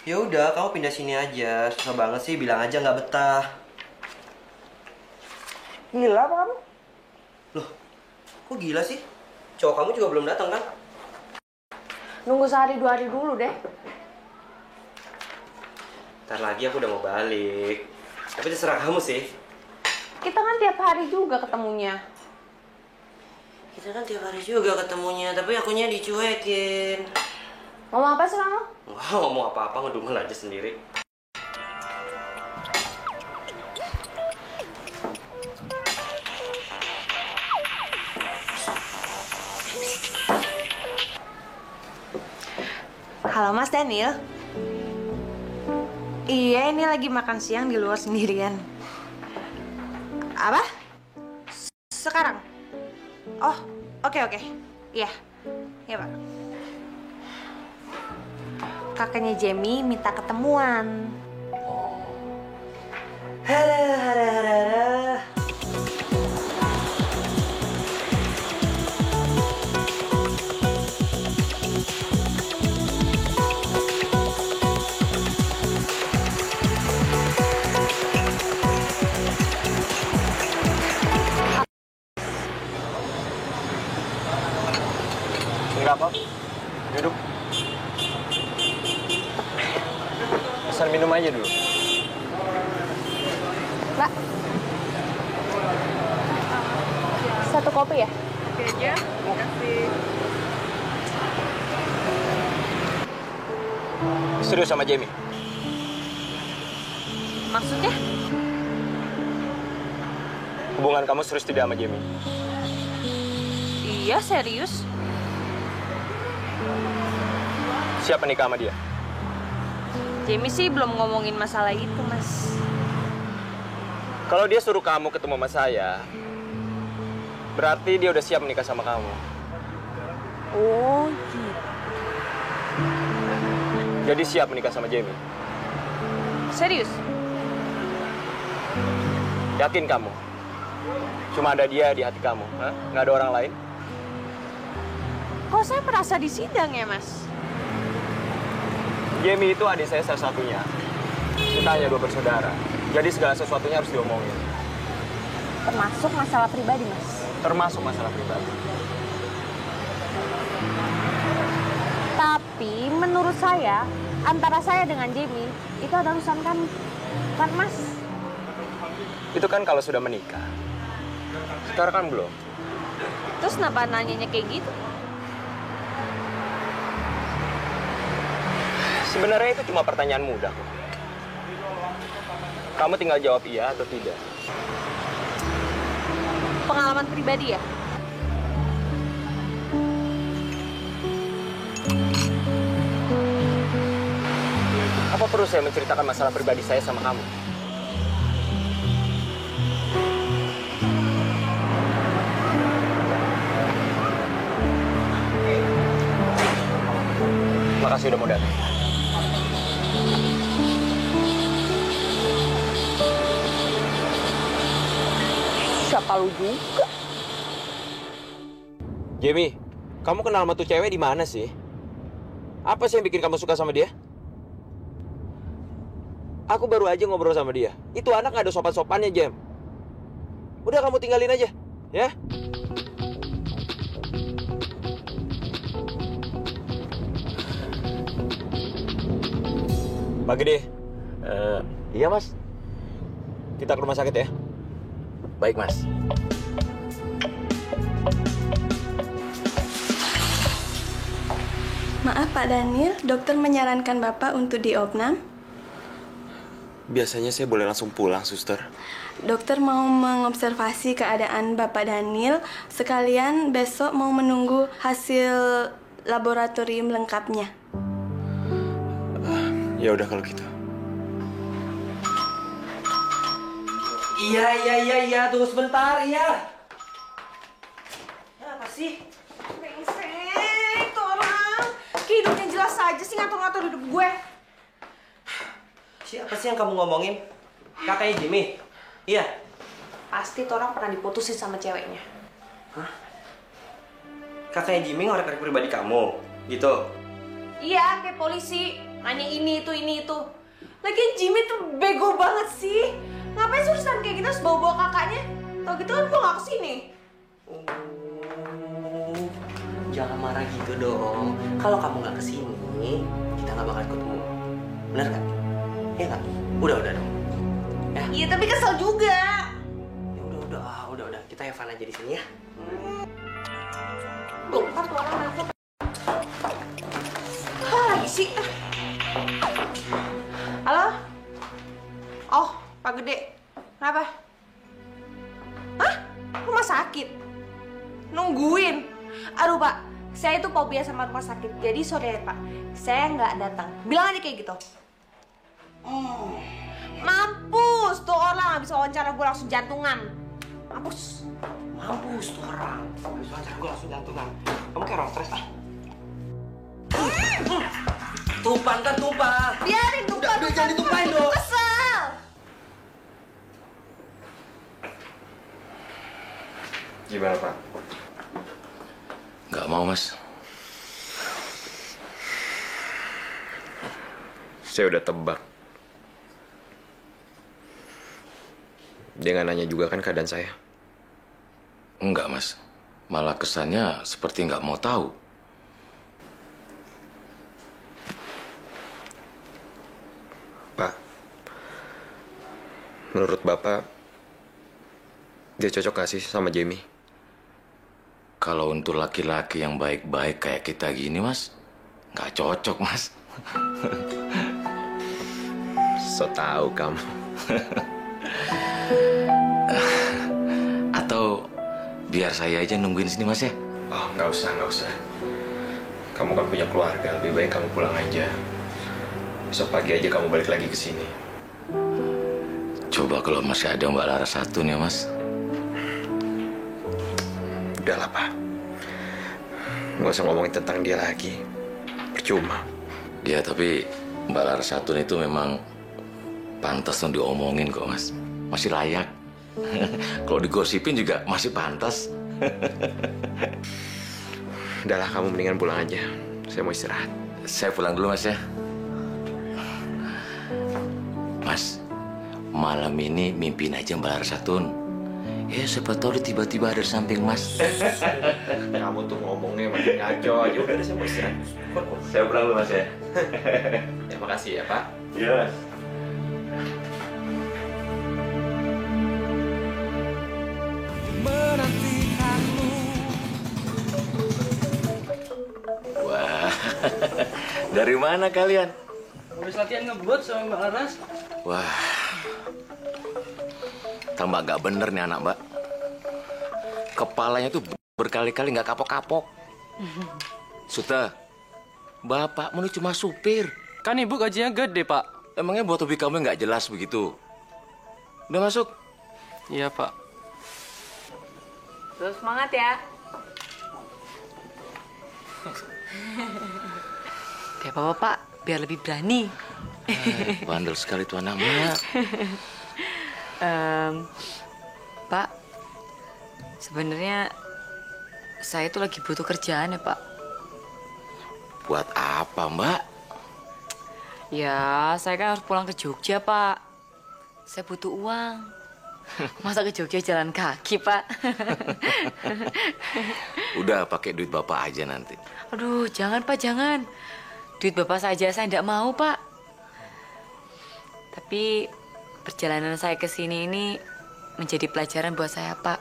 Ya udah, kamu pindah sini aja. Susah banget sih, bilang aja nggak betah. Gila apa kamu? Loh, kok gila sih? Cowok kamu juga belum datang kan? Nunggu sehari 2 hari dulu deh. Ntar lagi aku udah mau balik. Tapi terserah kamu sih. Kita kan tiap hari juga ketemunya. Kita kan tiap hari juga ketemunya, tapi akunya dicuekin. Ngomong apa sih kamu? Wah, ngomong apa-apa, ngedumel aja sendiri. Halo Mas Daniel. Iya, ini lagi makan siang di luar sendirian. Apa? Sekarang? Oh, oke. Iya, Pak. Kakaknya Jamie minta ketemuan. Hara. Enggak apa. Duduk. Pesan minum aja dulu. Mbak. 1 kopi ya? Oke aja. Makasih. Serius sama Jamie? Maksudnya? Hubungan kamu serius tidak sama Jamie? Iya, serius. Siapa nikah sama dia? Jamie sih belum ngomongin masalah itu, Mas. Kalau dia suruh kamu ketemu sama saya, berarti dia udah siap menikah sama kamu. Oh, gitu. Jadi siap menikah sama Jamie? Serius? Yakin kamu? Cuma ada dia di hati kamu, hah? Nggak ada orang lain? Kok saya merasa di sidang ya, Mas? Jamie itu adik saya salah satunya. Kita hanya 2 bersaudara. Jadi segala sesuatunya harus diomongin. Termasuk masalah pribadi, Mas. Termasuk masalah pribadi. Tapi menurut saya, antara saya dengan Jamie, itu ada urusan kami. Kan, Mas? Itu kan kalau sudah menikah. Sekarang kan belum. Terus kenapa nanyanya kayak gitu? Sebenarnya itu cuma pertanyaan mudah kok. Kamu tinggal jawab iya atau tidak. Pengalaman pribadi ya? Apa perlu saya menceritakan masalah pribadi saya sama kamu? Makasih udah mau datang. Siapa lu juga? Jamie, kamu kenal sama tuh cewek di mana sih? Apa sih yang bikin kamu suka sama dia? Aku baru aja ngobrol sama dia. Itu anak nggak ada sopan-sopannya, Jam. Udah kamu tinggalin aja, ya? Pak Gede, Iya, Mas. kita ke rumah sakit ya. Baik, Mas. Maaf Pak Daniel, dokter menyarankan Bapak untuk diopnam. Biasanya saya boleh langsung pulang, suster. Dokter mau mengobservasi keadaan Bapak Daniel, sekalian besok mau menunggu hasil laboratorium lengkapnya. Ya udah kalau gitu. Iya, tunggu sebentar, iya. Apa sih? Brengsek, tuh orang. Hidupnya jelas aja sih ngatur-ngatur hidup gue. Siapa sih yang kamu ngomongin? Kakaknya Jimmy? Iya. Pasti tuh orang pernah diputusin sama ceweknya. Hah? Kakaknya Jimmy ngorek-ngorek pribadi kamu? Gitu? Iya, kayak polisi. Nanya ini itu. Lagian Jimmy tuh bego banget sih. Ngapain suruhan kayak gitu harus bawa-bawa kakaknya? Tau gitu kan gue gak kesini. Jangan marah gitu dong. Kalau kamu nggak kesini, kita nggak bakal ketemu. Bener nggak? Iya nggak? Udah dong. Ya. Iya tapi kesel juga. Ya udah. Kita have fun aja di sini ya. Ntar tuh orang masuk. Apa lagi sih? Halo? Oh, Pak Gede. Kenapa? Hah? Rumah sakit? Nungguin? Aduh Pak, saya itu fobia sama rumah sakit. Jadi sorry ya Pak, saya nggak datang. Bilang aja kayak gitu. Mampus tuh orang habis wawancara gue langsung jantungan. Mampus. Mampus tuh orang. Habis wawancara gue langsung jantungan. Kamu kayak orang stres ah. Tumpah ntar tumpah. Biarin tumpah. Udah jangan ditumpahin dong. Kesel. Gimana, Pak? Nggak mau, Mas. Saya udah tebak. Dia nggak nanya juga kan keadaan saya. Enggak, Mas. Malah kesannya seperti nggak mau tahu. Pak, menurut Bapak, dia cocok nggak sih sama Jamie? Kalau untuk laki-laki yang baik-baik kayak kita gini, Mas, nggak cocok, Mas. So tahu kamu. Atau biar saya aja nungguin sini, Mas ya? Oh, nggak usah. Kamu kan punya keluarga, lebih baik kamu pulang aja. Besok pagi aja kamu balik lagi ke sini. Coba kalau masih ada Mbak Laras satu nih, Mas. Udahlah, Pak. Nggak usah ngomongin tentang dia lagi. Percuma. Ya, tapi Mbak Laras satu itu memang pantas untuk diomongin kok, Mas. Masih layak. Kalau digosipin juga masih pantas. Udahlah, kamu mendingan pulang aja. Saya mau istirahat. Saya pulang dulu, Mas ya. Mas, malam ini mimpiin aja Mbak Larsatun. Ya, siapa tahu dia tiba-tiba ada di samping Mas. Kamu tuh ngomongnya makin ngaco aja. Udah, saya mau istirahat. Saya pulang dulu, Mas ya. Terima kasih ya, Pak. Iya, Mas. Wah, dari mana kalian? Habis latihan ngebuat sama Mbak Laras. Wah, tambah nggak bener nih anak Mbak. Kepalanya tuh berkali-kali nggak kapok-kapok. Suta, Bapak ini cuma supir. Kan ibu gajinya gede, Pak. Emangnya buat hobi kamu nggak jelas begitu? Udah masuk? Iya, Pak. Terus semangat ya. Gak apa-apa Pak, biar lebih berani. Bandel sekali tuh anak Mbak. Pak, sebenarnya saya tuh lagi butuh kerjaan ya Pak. Buat apa Mbak? Ya, saya kan harus pulang ke Jogja Pak. Saya butuh uang. Masa ke Jogja jalan kaki Pak? Udah pakai duit Bapak aja nanti. Aduh, jangan Pak, jangan. Duit Bapak saja saya tidak mau Pak. Tapi perjalanan saya ke sini ini menjadi pelajaran buat saya, Pak.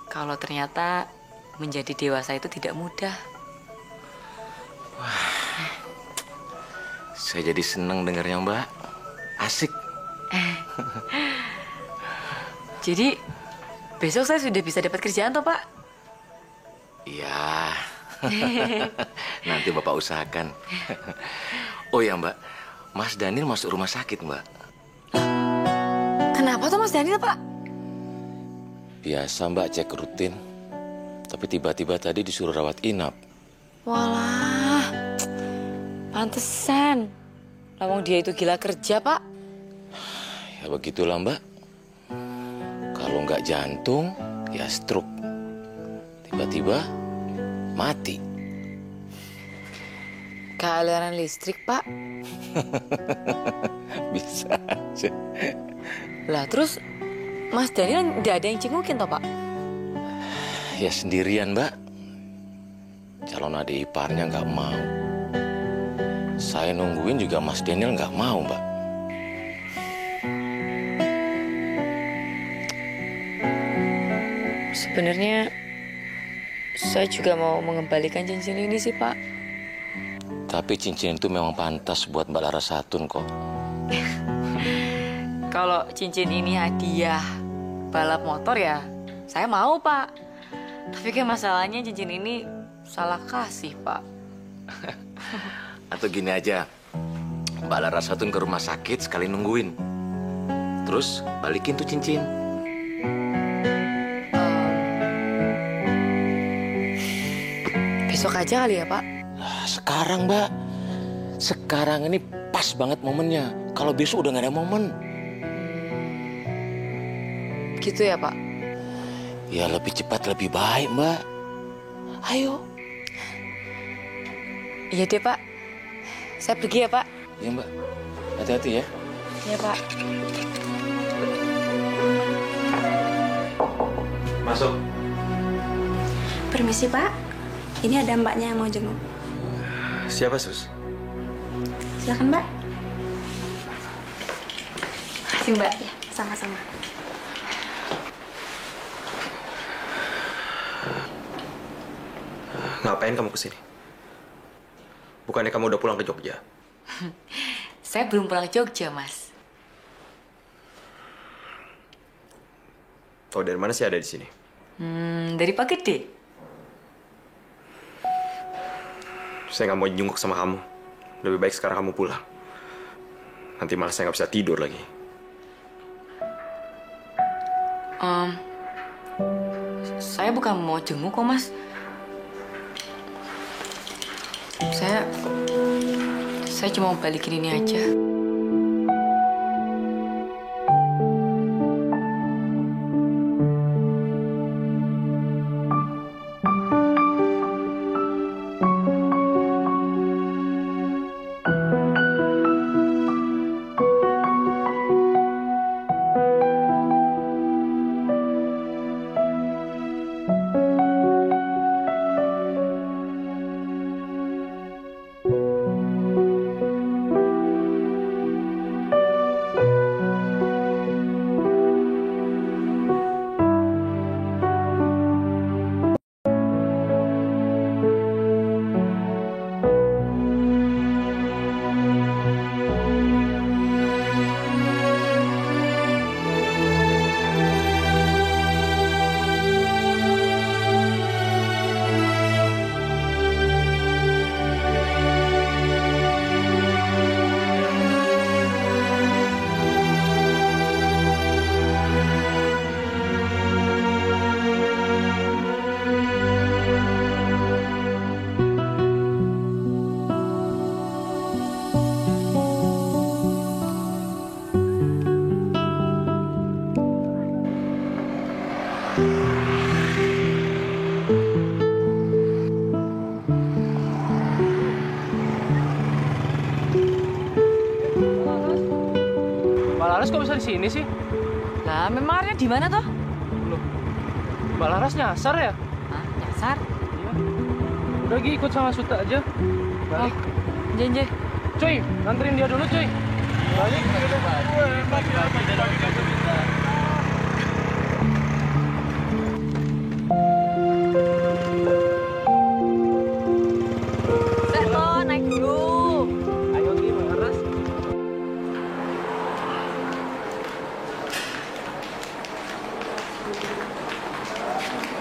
Kalau ternyata menjadi dewasa itu tidak mudah. Saya jadi seneng dengarnya, Mbak. Asik. Jadi besok saya sudah bisa dapat kerjaan toh, Pak? Iya. Nanti Bapak usahakan. Oh ya, Mbak. Mas Daniel masuk rumah sakit, Mbak. Kenapa tuh Mas Daniel, Pak? Biasa, Mbak, cek rutin. Tapi tiba-tiba tadi disuruh rawat inap. Walah, pantesan. Lawang dia itu gila kerja, Pak. Ya begitulah, Mbak. Kalau nggak jantung, ya stroke. Tiba-tiba mati. Kealiran listrik, Pak. Bisa aja. Lah terus Mas Daniel nggak ada yang cengukin toh, Pak? Ya sendirian, Mbak. Calon adik iparnya nggak mau. Saya nungguin juga Mas Daniel nggak mau, Mbak. Sebenarnya saya juga mau mengembalikan cincin ini sih, Pak. Tapi cincin itu memang pantas buat Mbak Larasatun kok. Kalau cincin ini hadiah balap motor ya, saya mau, Pak. Tapi kan masalahnya cincin ini salah kasih, Pak. Atau gini aja, Mbak Larasatun ke rumah sakit sekali nungguin. Terus balikin tuh cincin. Besok aja kali ya, Pak? Sekarang, Mbak. Sekarang ini pas banget momennya. Kalau besok udah nggak ada momen. Gitu ya, Pak? Ya lebih cepat lebih baik, Mbak. Ayo. Iya deh, Pak. Saya pergi ya, Pak. Iya, Mbak. Hati-hati ya. Iya, Pak. Masuk. Permisi, Pak. Ini ada mbaknya yang mau jenguk. Siapa, Sus? Silakan, Mbak. Makasih, Mbak. Ya, sama-sama. Ngapain kamu kesini? Bukannya kamu udah pulang ke Jogja? Saya belum pulang ke Jogja, Mas. Tahu dari mana sih ada di sini? Dari Pak Gede. Saya nggak mau jenguk sama kamu. Lebih baik sekarang kamu pulang. Nanti malah saya nggak bisa tidur lagi. Saya bukan mau jenguk kok, Mas. Saya cuma mau balikin ini aja. Mbak Laras kok bisa di sini sih? Lah, memang Arya di mana toh? Loh, Mbak Laras nyasar ya? Hah, nyasar? Iya. Udah ikut sama Suta aja. Balik. Jenje. Cuy, nganterin dia dulu cuy. Seto, naik dulu. Ayo gimana, Laras?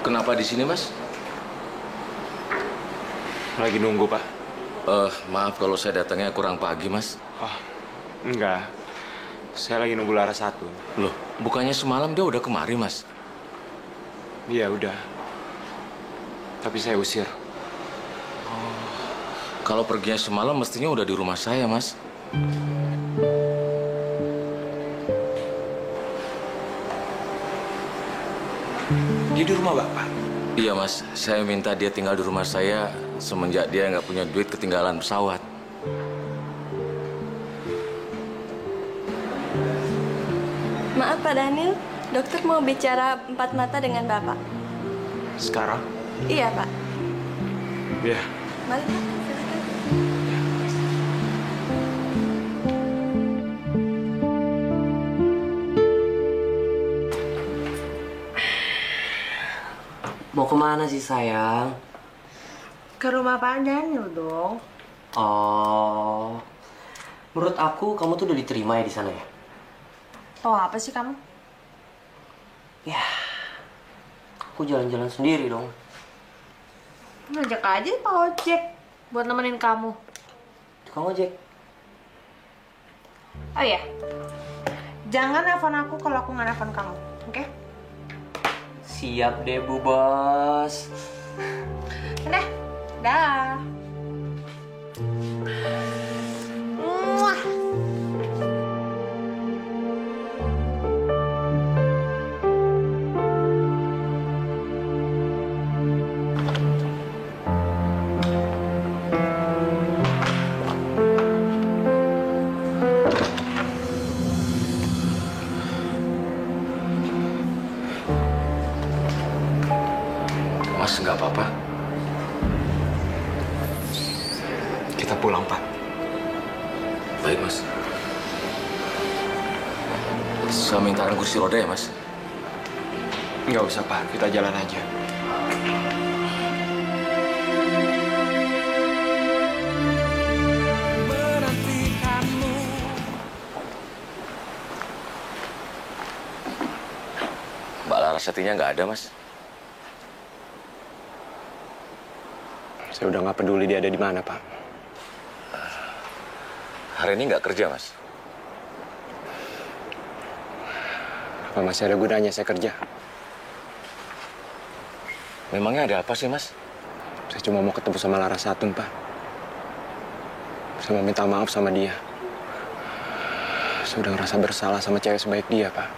Kenapa di sini, Mas? Lagi nunggu, Pak. Maaf kalau saya datangnya kurang pagi, Mas. Oh, enggak. Saya lagi nunggu Laras satu. Loh, bukannya semalam dia udah kemari, Mas? Iya, udah. Tapi saya usir. Kalau perginya semalam mestinya udah di rumah saya, Mas. Dia di rumah Bapak? Iya, Mas. Saya minta dia tinggal di rumah saya semenjak dia nggak punya duit ketinggalan pesawat. Maaf Pak Daniel, dokter mau bicara empat mata dengan Bapak. Sekarang? Iya Pak. Iya. Mari Pak, silakan. Mau kemana sih sayang? Ke rumah Pak Daniel dong. Oh, menurut aku kamu tuh udah diterima ya di sana ya? Oh, apa sih kamu? Ya, aku jalan-jalan sendiri dong. Ngajak aja Pak Ojek buat nemenin kamu. Tukang ojek. Oh iya, jangan nelfon aku kalau aku nggak nelfon kamu, oke? Siap deh Bu Bos. Udah, dah. Muah. Mas, nggak apa-apa. Kita pulang, Pak. Baik, Mas. Saya minta kursi roda ya, Mas? Nggak usah, Pak. Kita jalan aja. Mbak Larasatinya nggak ada, Mas. Saya udah nggak peduli dia ada di mana, Pak. Hari ini nggak kerja, Mas. Apa masih ada gunanya saya kerja? Memangnya ada apa sih, Mas? Saya cuma mau ketemu sama Larasatun, Pak. Saya mau minta maaf sama dia. Saya udah ngerasa bersalah sama cewek sebaik dia, Pak.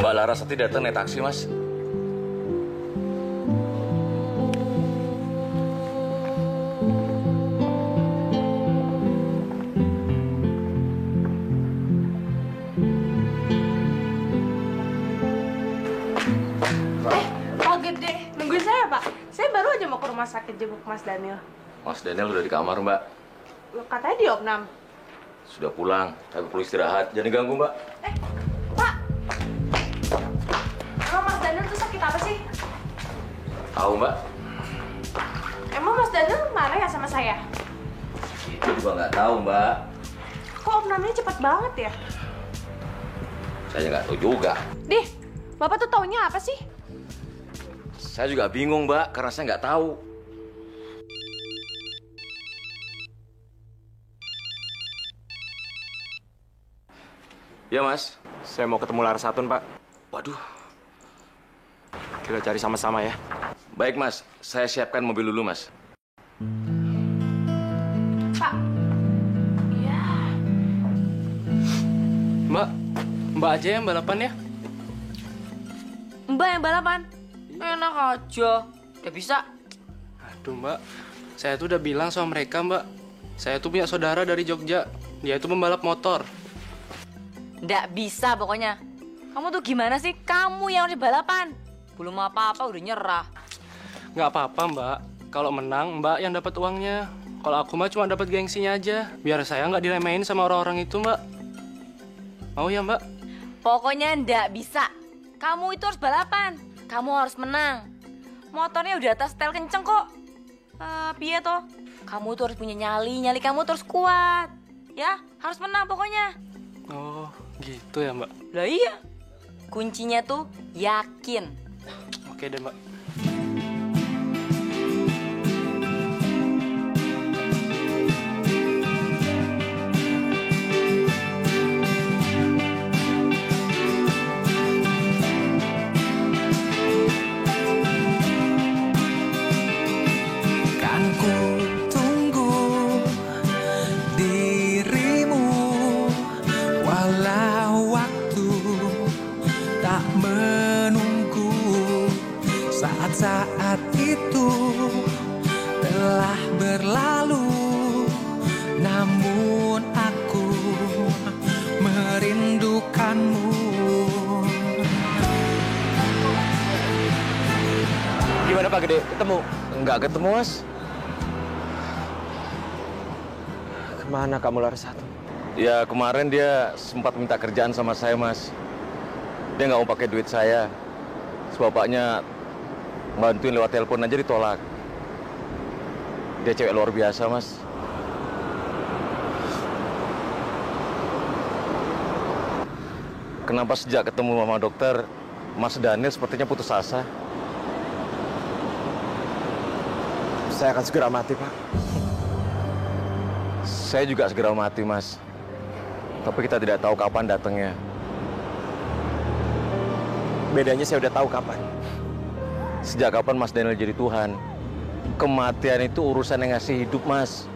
Mbak Larasati datang naik taksi, Mas. Pak Gede, nungguin saya Pak. Saya baru aja mau ke rumah sakit jenguk Mas Daniel. Mas Daniel udah di kamar, Mbak. Loh, katanya di opnam. Sudah pulang, tapi perlu istirahat. Jangan diganggu, Mbak. Pak, emang Mas Daniel tuh sakit apa sih? Tahu, Mbak? Emang Mas Daniel marah ya sama saya? Itu juga nggak tahu, Mbak. Kok opnamnya cepet banget ya? Saya nggak tahu juga. Dih, Bapak tuh taunya apa sih? Saya juga bingung, Mbak, karena saya nggak tahu. Ya, Mas. Saya mau ketemu Larasatun, Pak. Waduh. Kita cari sama-sama ya. Baik, Mas. Saya siapkan mobil dulu, Mas. Pak. Iya. Mbak aja yang balapan ya? Mbak yang balapan? Enak aja. Udah bisa. Aduh Mbak, saya tuh udah bilang sama mereka Mbak. Saya tuh punya saudara dari Jogja. Dia itu pembalap motor. Nggak bisa pokoknya. Kamu tuh gimana sih? Kamu yang harus balapan. Belum apa-apa udah nyerah. Nggak apa-apa, Mbak. Kalau menang, Mbak yang dapat uangnya. Kalau aku mah cuma dapat gengsinya aja. Biar saya nggak diremehin sama orang-orang itu, Mbak. Mau ya, Mbak? Pokoknya ndak bisa. Kamu itu harus balapan. Kamu harus menang. Motornya udah atas setel kenceng kok. Piye toh? Kamu tuh harus punya nyali. Nyali kamu terus kuat. Ya, harus menang pokoknya. Oh, gitu ya, Mbak. Lah iya. Kuncinya tuh yakin. Oke deh, Mbak. Saat itu telah berlalu, namun aku merindukanmu. Gimana Pak Gede? Ketemu? Enggak ketemu, Mas. Kemana kamu, Larasati? Ya kemarin dia sempat minta kerjaan sama saya, Mas. Dia nggak mau pakai duit saya. Bapaknya bantuin lewat telepon aja ditolak. Dia cewek luar biasa, Mas. Kenapa sejak ketemu sama dokter, Mas Daniel sepertinya putus asa? Saya akan segera mati, Pak. Saya juga segera mati, Mas. Tapi kita tidak tahu kapan datangnya. Bedanya saya udah tahu kapan. Sejak kapan Mas Daniel jadi Tuhan? Kematian itu urusan yang ngasih hidup, Mas.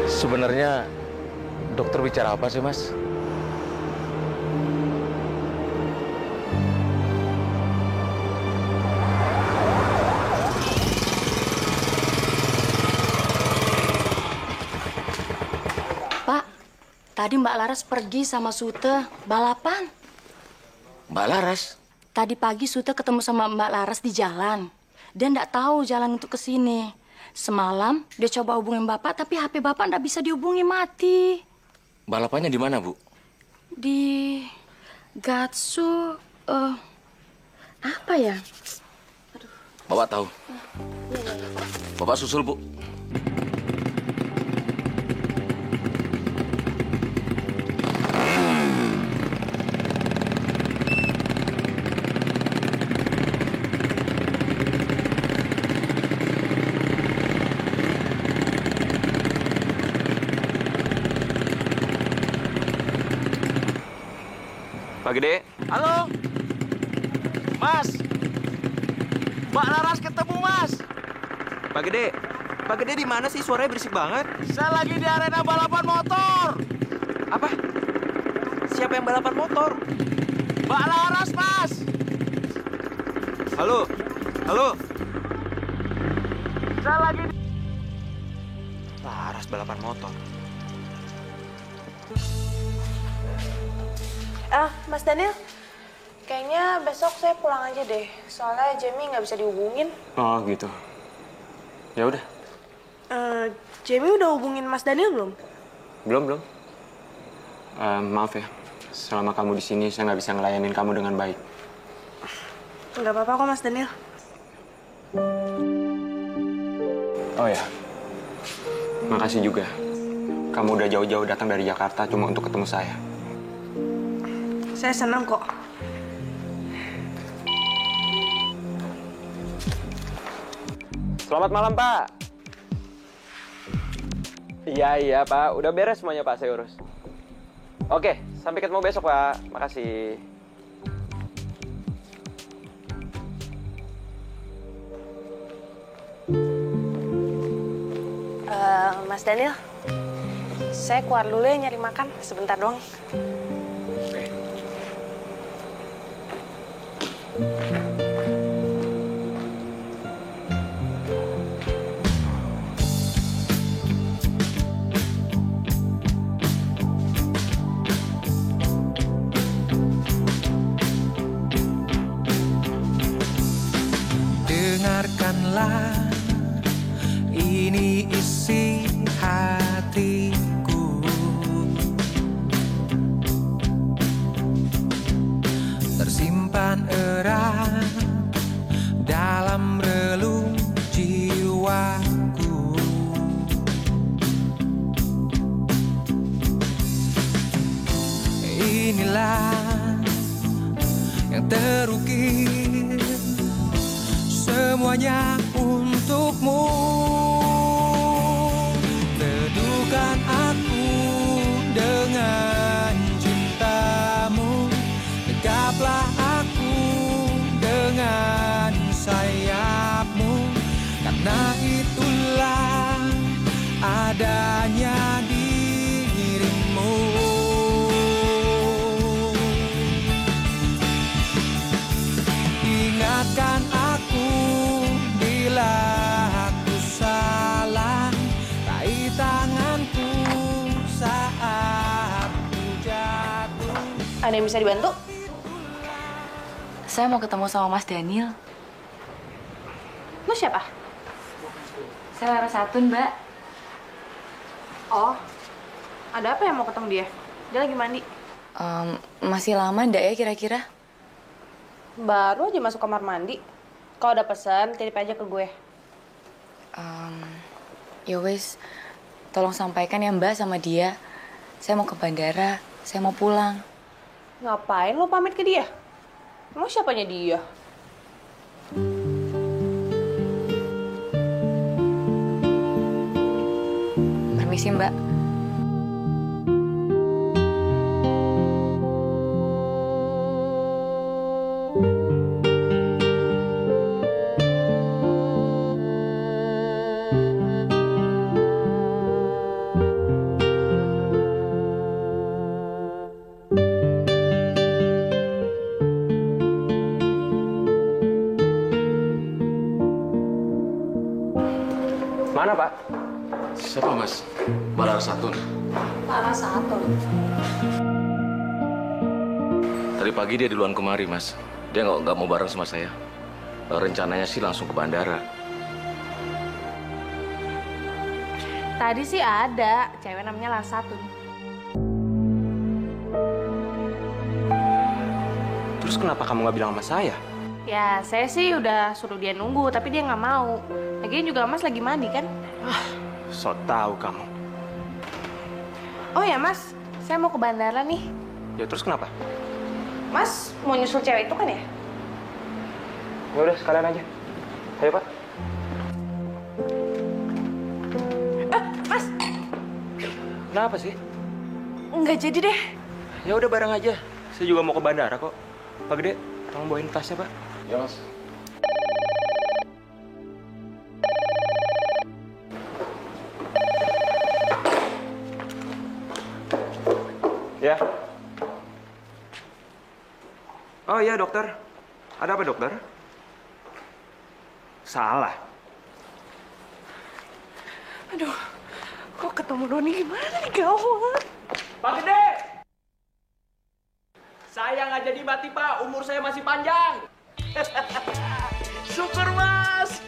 Sebenarnya dokter bicara apa sih, Mas? Tadi Mbak Laras pergi sama Sute balapan. Mbak Laras? Tadi pagi Sute ketemu sama Mbak Laras di jalan. Dia nggak tahu jalan untuk ke sini. Semalam dia coba hubungin Bapak, tapi HP Bapak nggak bisa dihubungi, mati. Balapannya di mana, Bu? Di Gatsu, apa ya? Aduh. Bapak tahu? Bapak susul, Bu. Pak Gede. Halo? Mas? Mbak Laras ketemu, Mas. Pak Gede. Pak Gede di mana sih? Suaranya berisik banget. Saya lagi di arena balapan motor. Apa? Siapa yang balapan motor? Mbak Laras, Mas. Halo? Halo? Saya lagi di... Laras balapan motor. Mas Daniel, kayaknya besok saya pulang aja deh. Soalnya Jamie nggak bisa dihubungin. Oh gitu. Ya udah. Jamie udah hubungin Mas Daniel belum? Belum. Maaf ya. Selama kamu di sini, saya nggak bisa ngelayanin kamu dengan baik. Nggak apa-apa kok, Mas Daniel. Oh ya. Makasih juga. Kamu udah jauh-jauh datang dari Jakarta cuma untuk ketemu saya. Saya senang kok. Selamat malam, Pak. Iya, Pak. Udah beres semuanya, Pak. Saya urus. Oke, sampai ketemu besok, Pak. Makasih. Mas Daniel, saya keluar dulu ya nyari makan. Sebentar doang. di isi hatiku. Tersimpan erat dalam relung jiwaku. Inilah yang terukir, semuanya untukmu. Teduhkan aku dengan cintamu, tegaplah aku dengan sayapmu, karena itulah adanya dirimu. Ingatkan aku bila aku salah, raih tanganku saat ku jatuh. Ada yang bisa dibantu? Saya mau ketemu sama Mas Daniel. Lu siapa? Saya Laras Satun, Mbak. Oh, ada apa yang mau ketemu dia? Dia lagi mandi. Masih lama ndak ya kira-kira? Baru aja masuk kamar mandi. Kalau ada pesan, titip aja ke gue. Ya wis, tolong sampaikan ya Mbak sama dia. Saya mau ke bandara, saya mau pulang. Ngapain lo pamit ke dia? Emang siapanya dia? Permisi Mbak. Mana, Pak? Siapa, Mas? Mbak Laras Satun. Laras Satun. Tadi pagi dia duluan kemari, Mas. Dia nggak mau bareng sama saya. Rencananya sih langsung ke bandara. Tadi sih ada, cewek namanya Laras Satun. Terus kenapa kamu nggak bilang sama saya? Ya, saya sih udah suruh dia nunggu, tapi dia nggak mau. Lagian juga Mas lagi mandi kan? So tahu kamu. Oh ya Mas, saya mau ke bandara nih. Ya terus kenapa? Mas mau nyusul cewek itu kan ya? Ya udah sekalian aja. Ayo Pak. Mas. Kenapa sih? Nggak jadi deh. Ya udah bareng aja. Saya juga mau ke bandara kok. Pak Gede, tolong bawain tasnya Pak. Ya, Mas. Ya. Oh iya dokter. Ada apa dokter? Salah. Aduh, kok ketemu Doni gimana nih, gawat. Pak Gede! Saya nggak jadi mati Pak, umur saya masih panjang. Syukur Mas.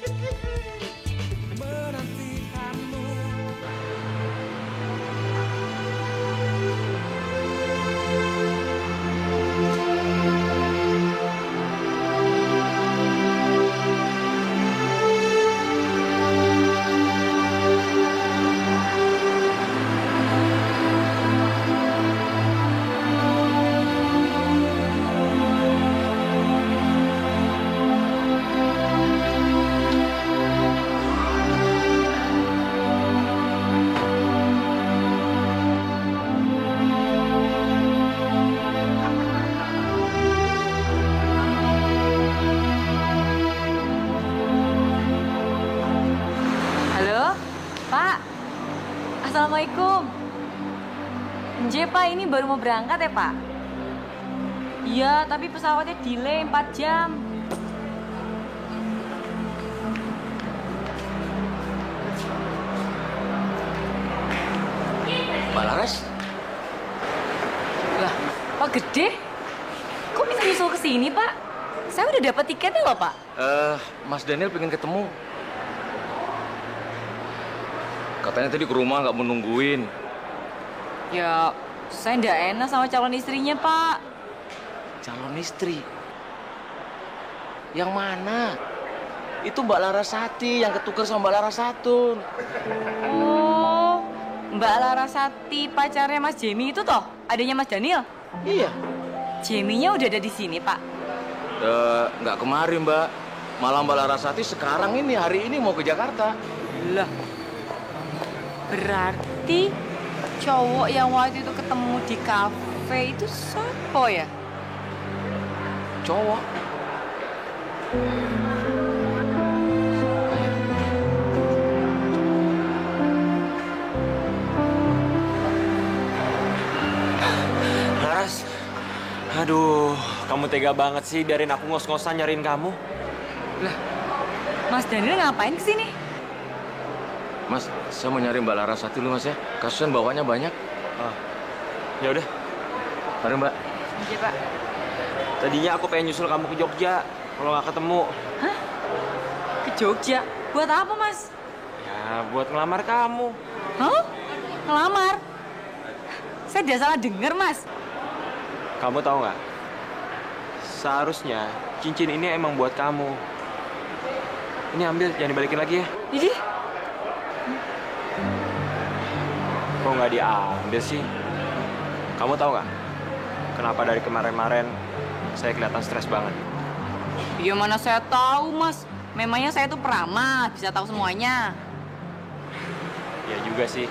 Assalamualaikum. Pak, ini baru mau berangkat ya, Pak? Iya, tapi pesawatnya delay 4 jam. Mbak Laras? Lah, Pak Gede? Kok bisa nyusul ke sini, Pak? Saya udah dapat tiketnya loh, Pak. Mas Daniel pengen ketemu. Katanya tadi ke rumah nggak mau nungguin. Ya, saya nggak enak sama calon istrinya, Pak. Calon istri? Yang mana? Itu Mbak Larasati yang ketukar sama Mbak Larasatun. Oh, Mbak Larasati pacarnya Mas Jamie itu toh? Adanya Mas Daniel? Iya. Jamie-nya udah ada di sini, Pak. Nggak kemarin, Mbak. Malah Mbak Larasati sekarang ini, hari ini mau ke Jakarta. Lah, berarti cowok yang waktu itu ketemu di kafe itu siapa ya? Cowok. Laras, aduh, kamu tega banget sih biarin aku ngos-ngosan nyariin kamu. Lah, Mas Daniel ngapain kesini? Mas, saya mau nyari Mbak Larasati dulu, Mas ya. Kasian bawahnya banyak. Oh. Ya udah. Mari, Mbak. Iya, Pak. Tadinya aku pengen nyusul kamu ke Jogja kalau nggak ketemu. Hah? Ke Jogja? Buat apa, Mas? Ya, buat ngelamar kamu. Hah? Ngelamar? Saya udah salah denger, Mas. Kamu tahu nggak? Seharusnya cincin ini emang buat kamu. Ini ambil, jangan dibalikin lagi ya. Jadi? Kok nggak diambil sih? Kamu tahu nggak? Kenapa dari kemarin-kemarin saya kelihatan stres banget? Ya mana saya tahu, Mas. Memangnya saya tuh peramal, bisa tahu semuanya. Ya juga sih.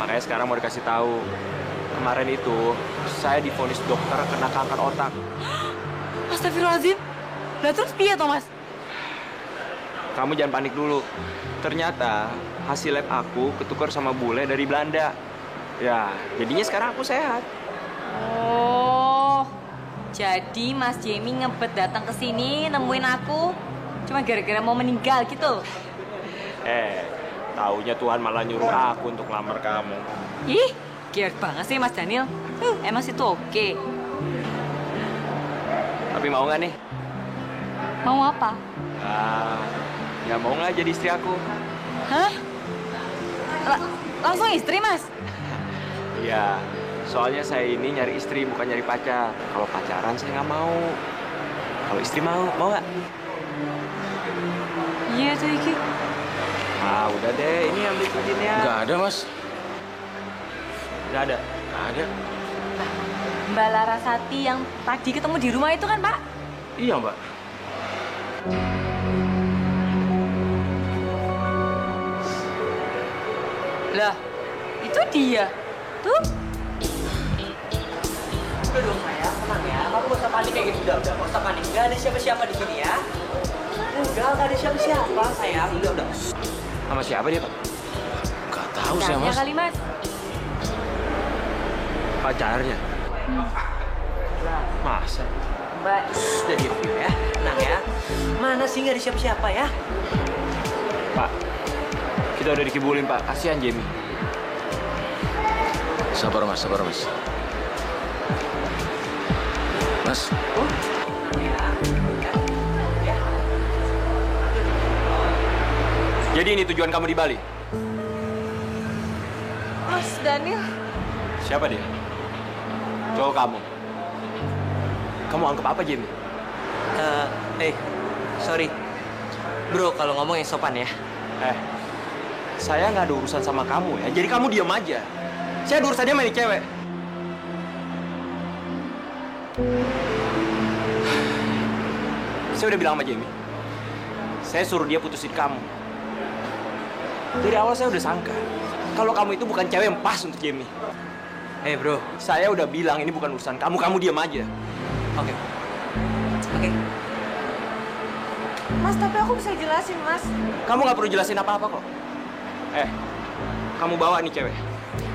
Makanya sekarang mau dikasih tahu. Kemarin itu saya divonis dokter kena kanker otak. Astagfirullahaladzim. Lah terus piye toh, Mas? Kamu jangan panik dulu. Ternyata hasil lab aku ketukar sama bule dari Belanda. Ya, jadinya sekarang aku sehat. Oh, jadi Mas Jamie ngebet datang ke sini nemuin aku cuma gara-gara mau meninggal gitu? Taunya Tuhan malah nyuruh aku untuk lamar kamu. Ih, gear banget sih Mas Daniel. Emang situ oke. Tapi mau nggak nih? Mau apa? Ya mau nggak jadi istri aku? Hah? Langsung istri, Mas? Iya, soalnya saya ini nyari istri bukan nyari pacar. Kalau pacaran saya nggak mau. Kalau istri mau nggak? Iya tuh Iki. Udah deh, ini ambil cincinnya. Nggak ada, Mas. Nggak ada? Nggak ada. Mbak Larasati yang tadi ketemu di rumah itu kan, Pak? Iya, Mbak. Lah, itu dia. Tuh. Udah dong sayang, tenang ya. Kamu gak usah panik kayak gitu. Udah, gak usah panik. Gak ada siapa-siapa di sini ya. Udah, gak ada siapa-siapa sayang. Udah. Sama siapa dia, Pak? Nggak tahu sih, Tanya Mas. kali, Mas. Pacarnya? Masa? Mbak, udah diem ya. Tenang ya. Mana sih gak ada siapa-siapa ya? Pak, kita udah dikibulin, Pak. Kasihan Jamie. Sabar, Mas. Sabar, Mas. Mas. Jadi ini tujuan kamu di Bali? Mas Daniel, Siapa dia? Cowok kamu. Kamu anggap apa, Jamie? Sorry. Bro, kalau ngomong yang sopan ya. Saya nggak ada urusan sama kamu ya. Jadi kamu diam aja. Saya ada urusannya sama ini cewek. Saya udah bilang sama Jamie. Saya suruh dia putusin kamu. Dari awal saya udah sangka kalau kamu itu bukan cewek yang pas untuk Jamie. Bro. Saya udah bilang ini bukan urusan kamu. Kamu diam aja. Oke. Mas, tapi aku bisa jelasin, Mas. Kamu nggak perlu jelasin apa-apa kok. Kamu bawa nih cewek.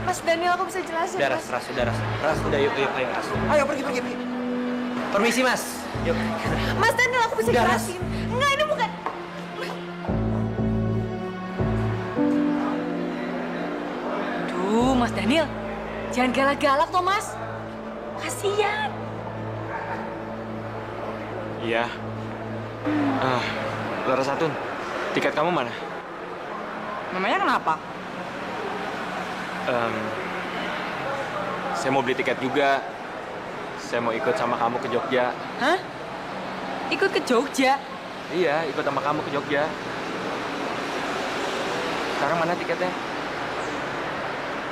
Mas Daniel, aku bisa jelasin, Udah, Mas. Ras. Udah, yuk, Ras. Ayo, pergi. Permisi, Mas. Yuk. Mas Daniel, aku bisa Udah, jelasin. Enggak, ini bukan. Duh, Mas Daniel. Jangan galak-galak toh, Mas. Kasihan. Iya. Larasatun, tiket kamu mana? Memangnya kenapa? Saya mau beli tiket juga. Saya mau ikut sama kamu ke Jogja. Hah? Ikut ke Jogja? Iya, ikut sama kamu ke Jogja. Sekarang mana tiketnya?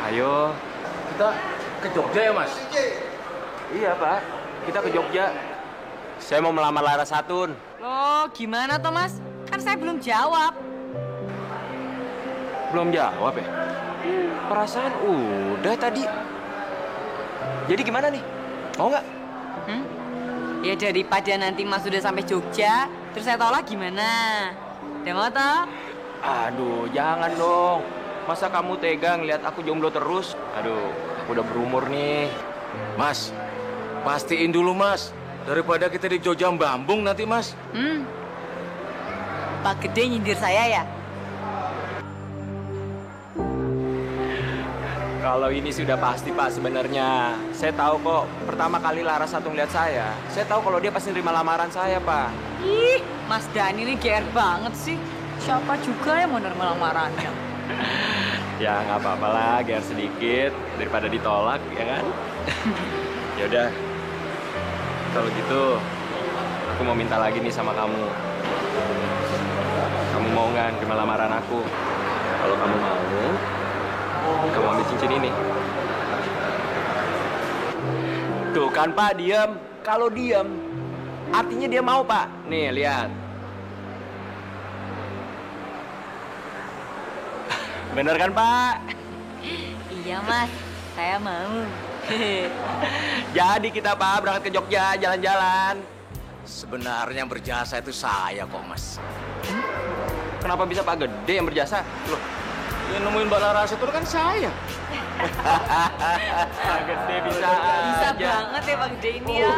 Ayo. Kita ke Jogja ya, Mas? Iya, Pak. Kita ke Jogja. Saya mau melamar Laras Hatun. Oh, gimana toh, Mas? Kan saya belum jawab. Belum jawab ya? Perasaan udah tadi. Jadi gimana nih? Mau nggak? Ya daripada nanti Mas udah sampai Jogja, terus saya tolak gimana? Udah mau toh? Aduh, jangan dong. Masa kamu tega ngeliat aku jomblo terus? Aduh, aku udah berumur nih. Mas, pastiin dulu, Mas. Daripada kita di Jogja Bambung nanti, Mas. Pak Gede nyindir saya ya? Kalau ini sudah pasti, Pak, sebenarnya. Saya tahu kok, pertama kali Laras Hatun lihat saya tahu kalau dia pasti nerima lamaran saya, Pak. Ih, Mas Dani ini GR banget sih. Siapa juga yang mau nerima lamarannya? Ya, nggak apa-apa lah, GR sedikit daripada ditolak, ya kan? Ya udah. Kalau gitu, aku mau minta lagi nih sama kamu. Kamu mau nggak nerima lamaran aku? Kalau kamu mau, kamu ambil cincin ini. Tuh kan, Pak, diam. Kalau diam, artinya dia mau, Pak. Nih, lihat. Bener kan, Pak? Iya, Mas. Saya mau. Jadi kita, Pak, berangkat ke Jogja, jalan-jalan. Sebenarnya yang berjasa itu saya kok, Mas. Kenapa bisa Pak Gede yang berjasa? Loh, yang nemuin Mbak Laras itu kan saya. Pak Gede bisa Bisa aja. banget ya Pak Gede ini ya.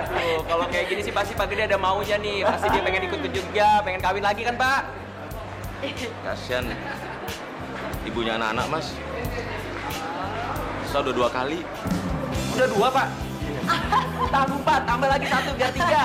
Aduh, kalau kayak gini sih pasti Pak Gede ada maunya nih. Pasti dia pengen ikut ke Jogja, pengen kawin lagi kan, Pak? Kasian ibunya anak-anak, Mas. Saya udah 2 kali. Udah 2, Pak. Tanggung, Pak, tambah lagi 1 biar 3.